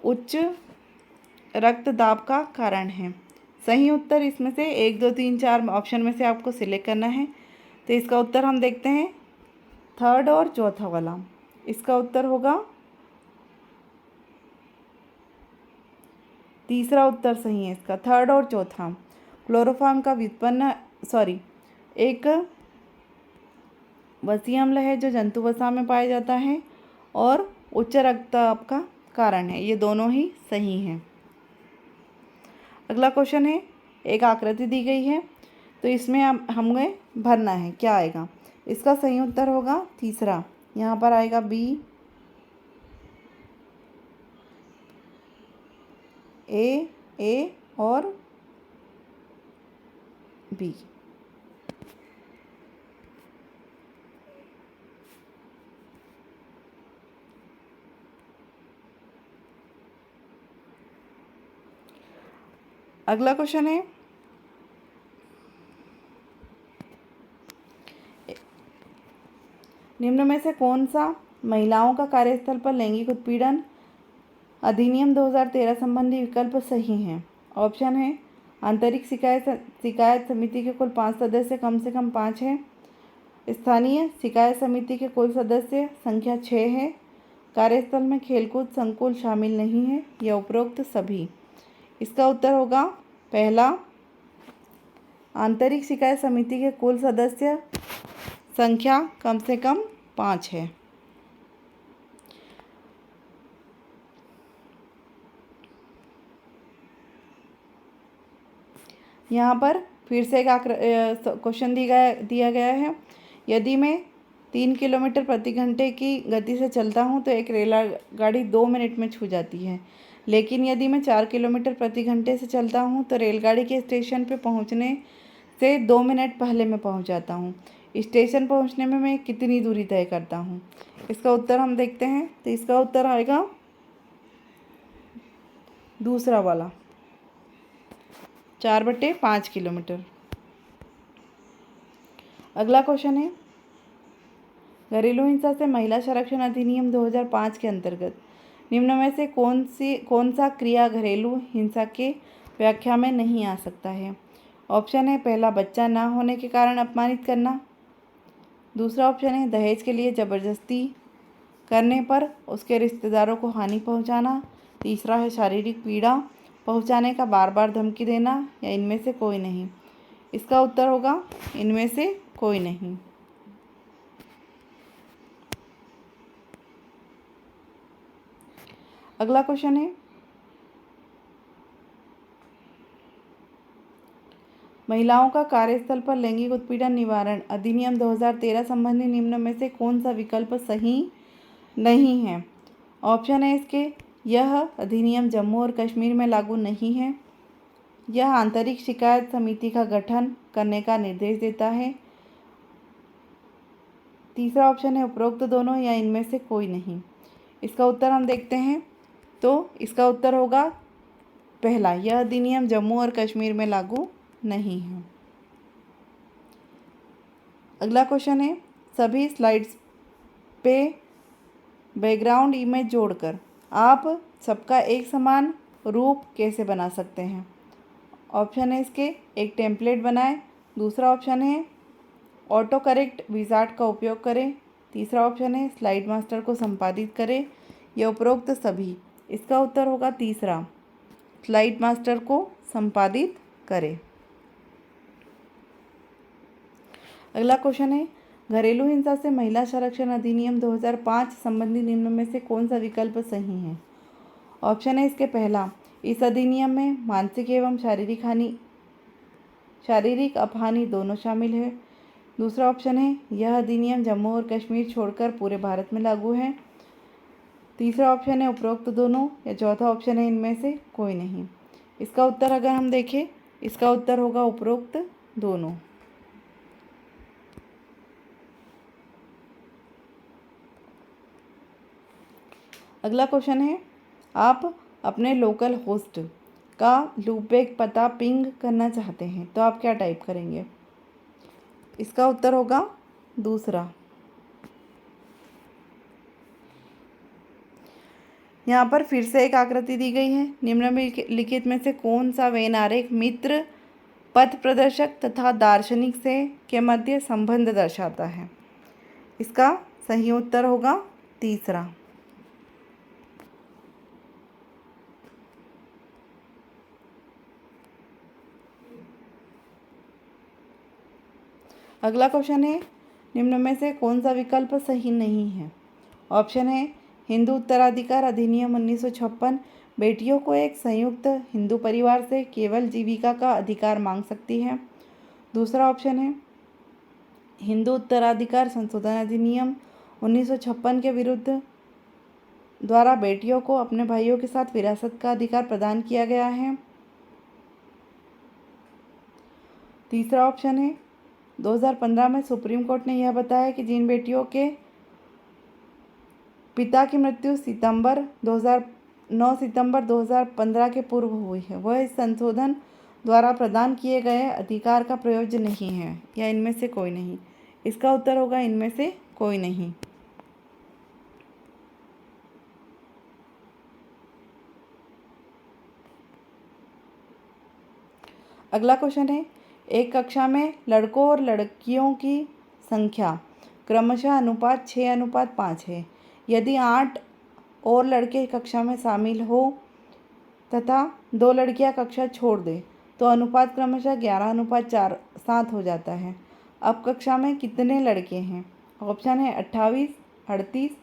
उच्च रक्तदाब का कारण है। सही उत्तर इसमें से 1, 2, 3, 4 ऑप्शन में से आपको सिलेक्ट करना है। तो इसका उत्तर हम देखते हैं थर्ड और चौथा वाला। इसका उत्तर होगा तीसरा उत्तर सही है इसका, थर्ड और चौथा। क्लोरोफॉर्म का व्युत्पन्न एक वसी अम्ल है जो जंतु वसा में पाया जाता है और उच्च रक्तचाप का कारण है। ये दोनों ही सही हैं। अगला क्वेश्चन है, एक आकृति दी गई है तो इसमें हमें भरना है, क्या आएगा। इसका सही उत्तर होगा तीसरा। यहाँ पर आएगा बी, ए और बी। अगला क्वेश्चन है, निम्न में से कौन सा महिलाओं का कार्यस्थल पर लैंगिक उत्पीड़न अधिनियम 2013 संबंधी विकल्प सही हैं। ऑप्शन है आंतरिक शिकायत समिति के कुल 5 सदस्य कम से कम 5 हैं, स्थानीय शिकायत समिति के कुल सदस्य संख्या 6 है, कार्यस्थल में खेलकूद संकुल शामिल नहीं है, या उपरोक्त सभी। इसका उत्तर होगा पहला, आंतरिक शिकायत समिति के कुल सदस्य संख्या कम से कम 5 है। यहाँ पर फिर से एक क्वेश्चन दिया गया है, यदि मैं 3 किलोमीटर प्रति घंटे की गति से चलता हूँ तो एक रेलगाड़ी 2 मिनट में छू जाती है, लेकिन यदि मैं 4 किलोमीटर प्रति घंटे से चलता हूँ तो रेलगाड़ी के स्टेशन पर पहुँचने से 2 मिनट पहले मैं पहुँच जाता हूँ। स्टेशन पहुँचने में मैं कितनी दूरी तय करता हूँ। इसका उत्तर हम देखते हैं। तो इसका उत्तर आएगा दूसरा वाला, 4/5 किलोमीटर। अगला क्वेश्चन है, घरेलू हिंसा से महिला संरक्षण अधिनियम 2005 के अंतर्गत निम्न में से कौन सा क्रिया घरेलू हिंसा के व्याख्या में नहीं आ सकता है। ऑप्शन है पहला, बच्चा ना होने के कारण अपमानित करना, दूसरा ऑप्शन है दहेज के लिए ज़बरदस्ती करने पर उसके रिश्तेदारों को हानि पहुंचाना, तीसरा है शारीरिक पीड़ा पहुंचाने का बार बार धमकी देना, या इनमें से कोई नहीं। इसका उत्तर होगा इनमें से कोई नहीं। अगला क्वेश्चन है, महिलाओं का कार्यस्थल पर लैंगिक उत्पीड़न निवारण अधिनियम 2013 संबंधी निम्न में से कौन सा विकल्प सही नहीं है? ऑप्शन है इसके, यह अधिनियम जम्मू और कश्मीर में लागू नहीं है। यह आंतरिक शिकायत समिति का गठन करने का निर्देश देता है। तीसरा ऑप्शन है उपरोक्त दोनों या इनमें से कोई नहीं। इसका उत्तर हम देखते हैं, तो इसका उत्तर होगा पहला, यह अधिनियम जम्मू और कश्मीर में लागू नहीं है। अगला क्वेश्चन है, सभी स्लाइड्स पे बैकग्राउंड इमेज जोड़कर आप सबका एक समान रूप कैसे बना सकते हैं? ऑप्शन है इसके, एक टेम्पलेट बनाएं। दूसरा ऑप्शन है ऑटो करेक्ट विजार्ड का उपयोग करें। तीसरा ऑप्शन है स्लाइड मास्टर को संपादित करें या उपरोक्त सभी। इसका उत्तर होगा तीसरा, स्लाइड मास्टर को संपादित करें। अगला क्वेश्चन है, घरेलू हिंसा से महिला संरक्षण अधिनियम 2005 संबंधी निम्न में से कौन सा विकल्प सही है? ऑप्शन है इसके पहला, इस अधिनियम में मानसिक एवं शारीरिक अपहानि दोनों शामिल है। दूसरा ऑप्शन है यह अधिनियम जम्मू और कश्मीर छोड़कर पूरे भारत में लागू है। तीसरा ऑप्शन है उपरोक्त दोनों या चौथा ऑप्शन है इनमें से कोई नहीं। इसका उत्तर अगर हम देखें, इसका उत्तर होगा उपरोक्त दोनों। अगला क्वेश्चन है, आप अपने लोकल होस्ट का लूपबैक पता पिंग करना चाहते हैं तो आप क्या टाइप करेंगे? इसका उत्तर होगा दूसरा। यहाँ पर फिर से एक आकृति दी गई है, निम्नलिखित में से कौन सा वेन आरेख मित्र, पथ प्रदर्शक तथा दार्शनिक से के मध्य संबंध दर्शाता है? इसका सही उत्तर होगा तीसरा। अगला क्वेश्चन है, निम्न में से कौन सा विकल्प सही नहीं है? ऑप्शन है हिंदू उत्तराधिकार अधिनियम 1956 बेटियों को एक संयुक्त हिंदू परिवार से केवल जीविका का अधिकार मांग सकती है। दूसरा ऑप्शन है हिंदू उत्तराधिकार संशोधन अधिनियम 1956 के विरुद्ध द्वारा बेटियों को अपने भाइयों के साथ विरासत का अधिकार प्रदान किया गया है। तीसरा ऑप्शन है 2015 में सुप्रीम कोर्ट ने यह बताया कि जिन बेटियों के पिता की मृत्यु 9 सितंबर 2015 के पूर्व हुई है वह इस संशोधन द्वारा प्रदान किए गए अधिकार का प्रयोज्य नहीं है, या इनमें से कोई नहीं। इसका उत्तर होगा इनमें से कोई नहीं। अगला क्वेश्चन है, एक कक्षा में लड़कों और लड़कियों की संख्या क्रमशः अनुपात 6:5 है। यदि 8 और लड़के कक्षा में शामिल हो तथा 2 लड़कियां कक्षा छोड़ दें तो अनुपात क्रमशः 11:7 हो जाता है। अब कक्षा में कितने लड़के हैं? ऑप्शन है 28, 38,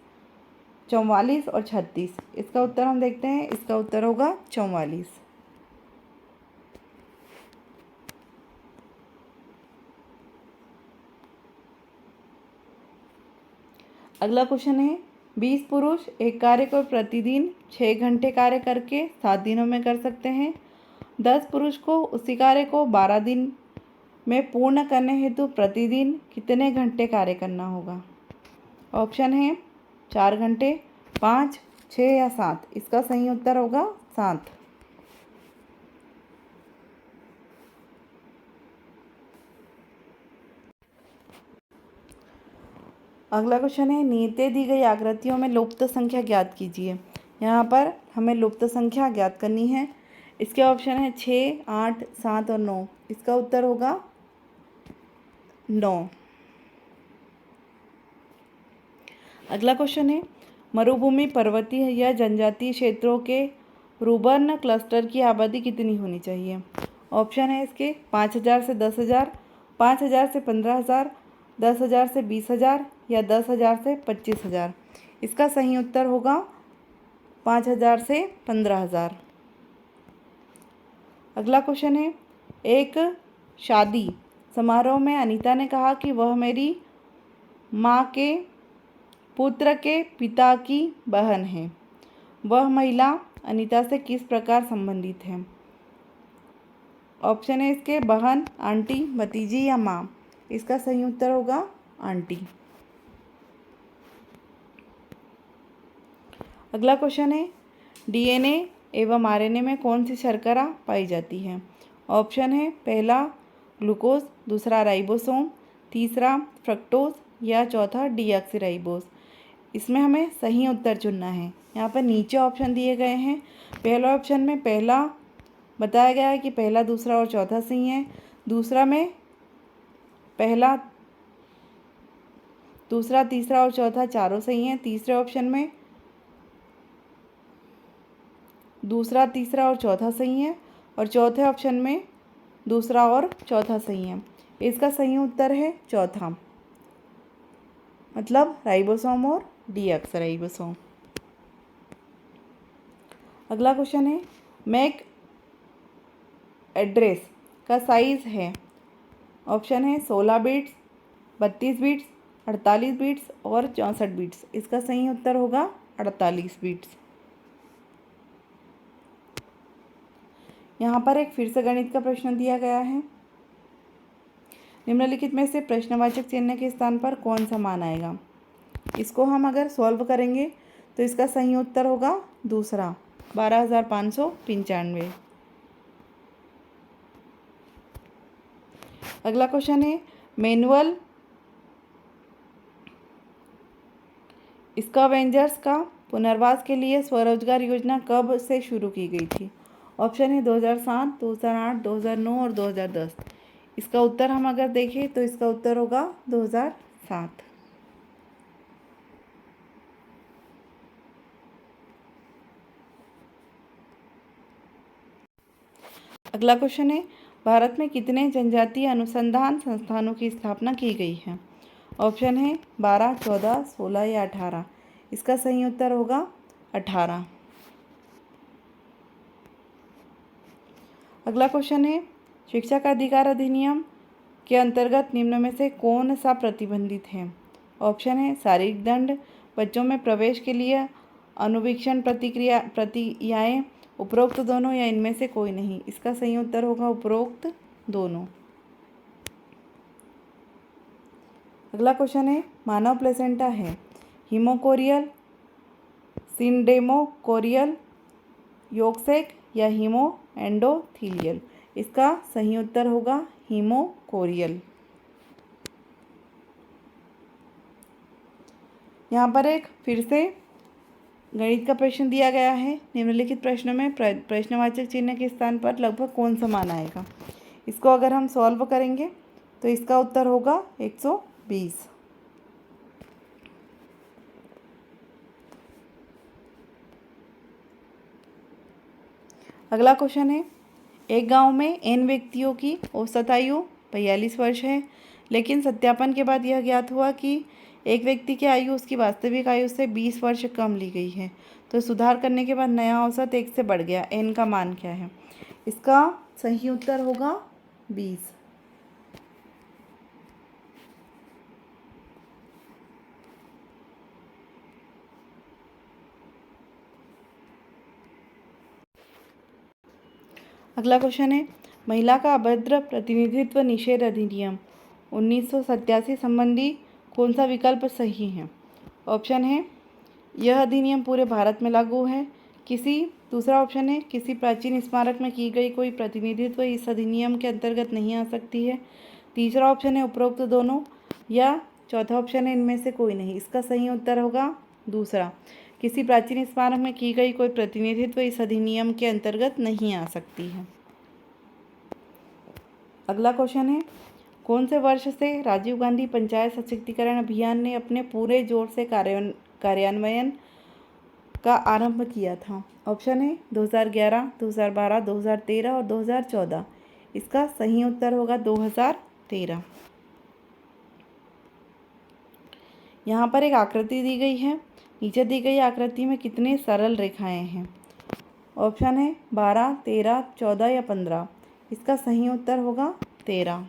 44 और 36। इसका उत्तर हम देखते हैं, इसका उत्तर होगा 44। अगला क्वेश्चन है, 20 पुरुष एक कार्य को प्रतिदिन 6 घंटे कार्य करके 7 दिनों में कर सकते हैं। 10 पुरुष को उसी कार्य को 12 दिन में पूर्ण करने हेतु प्रतिदिन कितने घंटे कार्य करना होगा? ऑप्शन है 4 घंटे, 5, 6 या 7। इसका सही उत्तर होगा 7। अगला क्वेश्चन है, नीचे दी गई आकृतियों में लुप्त संख्या ज्ञात कीजिए। यहाँ पर हमें लुप्त संख्या ज्ञात करनी है। इसके ऑप्शन है 6, 8, 7 और 9। इसका उत्तर होगा 9। अगला क्वेश्चन है, मरुभूमि, पर्वतीय या जनजातीय क्षेत्रों के रुर्बन क्लस्टर की आबादी कितनी होनी चाहिए? ऑप्शन है इसके 5000 से 10,000, 5000 से 15,000, 10,000 से 20,000 या 10,000 से 25,000। इसका सही उत्तर होगा 5,000 से 15,000। अगला क्वेश्चन है, एक शादी समारोह में अनीता ने कहा कि वह मेरी माँ के पुत्र के पिता की बहन है। वह महिला अनीता से किस प्रकार संबंधित है? ऑप्शन है इसके बहन, आंटी, भतीजी या माँ। इसका सही उत्तर होगा आंटी। अगला क्वेश्चन है डीएनए एवं आरएनए में कौन सी शर्करा पाई जाती है? ऑप्शन है पहला ग्लूकोज, दूसरा राइबोसोम, तीसरा फ्रक्टोज या चौथा डीऑक्सीराइबोज। इसमें हमें सही उत्तर चुनना है। यहाँ पर नीचे ऑप्शन दिए गए हैं। पहला ऑप्शन में पहला बताया गया है कि पहला, दूसरा और चौथा सही है। दूसरा में पहला, दूसरा, तीसरा और चौथा चारों सही हैं। तीसरे ऑप्शन में दूसरा, तीसरा और चौथा सही है और चौथे ऑप्शन में दूसरा और चौथा सही है। इसका सही उत्तर है चौथा, मतलब राइबोसोम और डीऑक्सीराइबोसोम। अगला क्वेश्चन है मैक एड्रेस का साइज़ है। ऑप्शन है 16 बिट्स, 32 बिट्स, 48 बिट्स और 64 बिट्स। इसका सही उत्तर होगा 48 बिट्स। यहाँ पर एक फिर से गणित का प्रश्न दिया गया है। निम्नलिखित में से प्रश्नवाचक चिन्ह के स्थान पर कौन सा मान आएगा? इसको हम अगर सॉल्व करेंगे तो इसका सही उत्तर होगा दूसरा, 12,595। अगला क्वेश्चन है मैनुअल स्कैवेंजर्स का पुनर्वास के लिए स्वरोजगार योजना कब से शुरू की गई थी? ऑप्शन है 2007, 2008, 2009 और 2010। इसका उत्तर हम अगर देखें तो इसका उत्तर होगा 2007। अगला क्वेश्चन है भारत में कितने जनजातीय अनुसंधान संस्थानों की स्थापना की गई है? ऑप्शन है 12, 14, 16 या 18। इसका सही उत्तर होगा 18। अगला क्वेश्चन है शिक्षा का अधिकार अधिनियम के अंतर्गत निम्न में से कौन सा प्रतिबंधित है? ऑप्शन है शारीरिक दंड, बच्चों में प्रवेश के लिए अनुवीक्षण प्रतिक्रियाएं, उपरोक्त दोनों या इनमें से कोई नहीं। इसका सही उत्तर होगा उपरोक्त दोनों। अगला क्वेश्चन है मानव प्लेसेंटा है हीमोकोरियल, सिंडेमोकोरियल, योगसेक या हीमो एंडोथीलियल। इसका सही उत्तर होगा हीमोकोरियल। यहाँ पर एक फिर से गणित का प्रश्न दिया गया है। निम्नलिखित प्रश्नों में प्रश्नवाचक चिन्ह के स्थान पर लगभग कौन सा मान आएगा? इसको अगर हम सॉल्व करेंगे तो इसका उत्तर होगा 120। अगला क्वेश्चन है एक गांव में n व्यक्तियों की औसत आयु 42 वर्ष है, लेकिन सत्यापन के बाद यह ज्ञात हुआ कि एक व्यक्ति की आयु उसकी वास्तविक आयु से 20 वर्ष कम ली गई है। तो सुधार करने के बाद नया औसत 1 से बढ़ गया। n का मान क्या है? इसका सही उत्तर होगा 20। अगला क्वेश्चन है महिला का अभद्र प्रतिनिधित्व निषेध अधिनियम 1987 संबंधी कौन सा विकल्प सही है? ऑप्शन है यह अधिनियम पूरे भारत में लागू है। दूसरा ऑप्शन है किसी प्राचीन स्मारक में की गई कोई प्रतिनिधित्व इस अधिनियम के अंतर्गत नहीं आ सकती है। तीसरा ऑप्शन है उपरोक्त दोनों या चौथा ऑप्शन है इनमें से कोई नहीं। इसका सही उत्तर होगा दूसरा, किसी प्राचीन स्मारक में की गई कोई प्रतिनिधित्व इस अधिनियम के अंतर्गत नहीं आ सकती है। अगला क्वेश्चन है कौन से वर्ष से राजीव गांधी पंचायत सशक्तिकरण अभियान ने अपने पूरे जोर से कार्यान्वयन का आरंभ किया था? ऑप्शन है 2011, 2012, 2013 और 2014। इसका सही उत्तर होगा 2013। यहाँ पर एक आकृति दी गई है। नीचे दी गई आकृति में कितने सरल रेखाएं हैं? ऑप्शन है 12, 13, 14 या 15। इसका सही उत्तर होगा 13।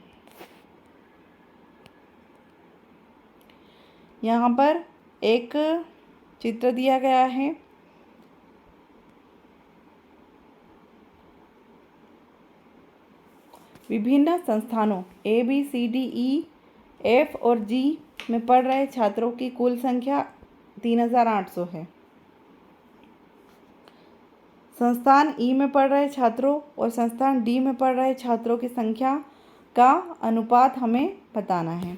यहाँ पर एक चित्र दिया गया है। विभिन्न संस्थानों ABCDEF और G में पढ़ रहे छात्रों की कुल संख्या 3800 है। संस्थान E में पढ़ रहे छात्रों और संस्थान D में पढ़ रहे छात्रों की संख्या का अनुपात हमें बताना है।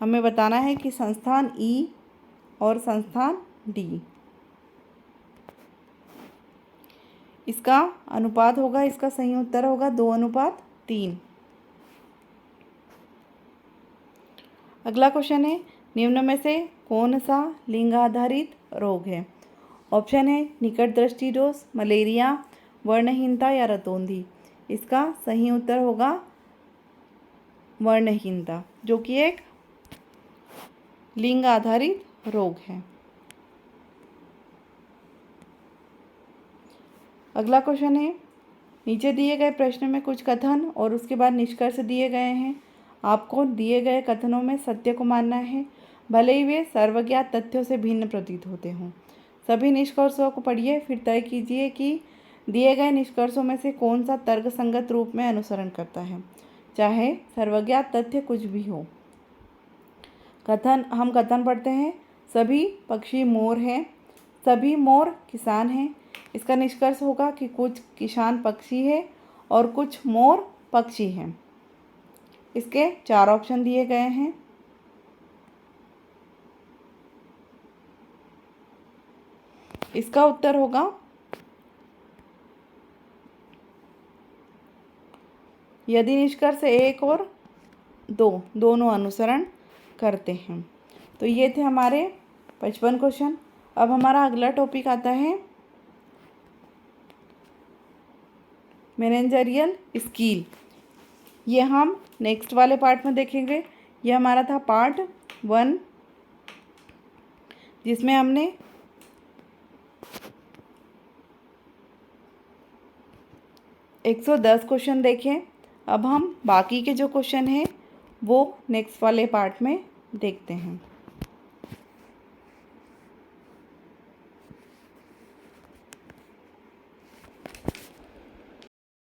हमें बताना है कि संस्थान E और संस्थान D, इसका अनुपात होगा, इसका सही उत्तर होगा 2:3। अगला क्वेश्चन है, निम्न में से कौन सा लिंग आधारित रोग है? ऑप्शन है निकट दृष्टि दोष, मलेरिया, वर्णहीनता या रतौंधी। इसका सही उत्तर होगा वर्णहीनता, जो कि एक लिंग आधारित रोग है। अगला क्वेश्चन है, नीचे दिए गए प्रश्न में कुछ कथन और उसके बाद निष्कर्ष दिए गए हैं। आपको दिए गए कथनों में सत्य को मानना है, भले ही वे सर्वज्ञात तथ्यों से भिन्न प्रतीत होते हों। सभी निष्कर्षों को पढ़िए, फिर तय कीजिए कि दिए गए निष्कर्षों में से कौन सा तर्कसंगत रूप में अनुसरण करता है, चाहे सर्वज्ञात तथ्य कुछ भी हो। हम कथन पढ़ते हैं। सभी पक्षी मोर हैं, सभी मोर किसान हैं। इसका निष्कर्ष होगा कि कुछ किसान पक्षी है और कुछ मोर पक्षी हैं। इसके 4 ऑप्शन दिए गए हैं। इसका उत्तर होगा यदि निष्कर्ष 1 और 2 दोनों अनुसरण करते हैं। तो ये थे हमारे 55 क्वेश्चन। अब हमारा अगला टॉपिक आता है मैनेजरियल स्किल। ये हम नेक्स्ट वाले पार्ट में देखेंगे। ये हमारा था पार्ट 1, जिसमें हमने 110 क्वेश्चन देखे। अब हम बाकी के जो क्वेश्चन हैं वो नेक्स्ट वाले पार्ट में देखते हैं।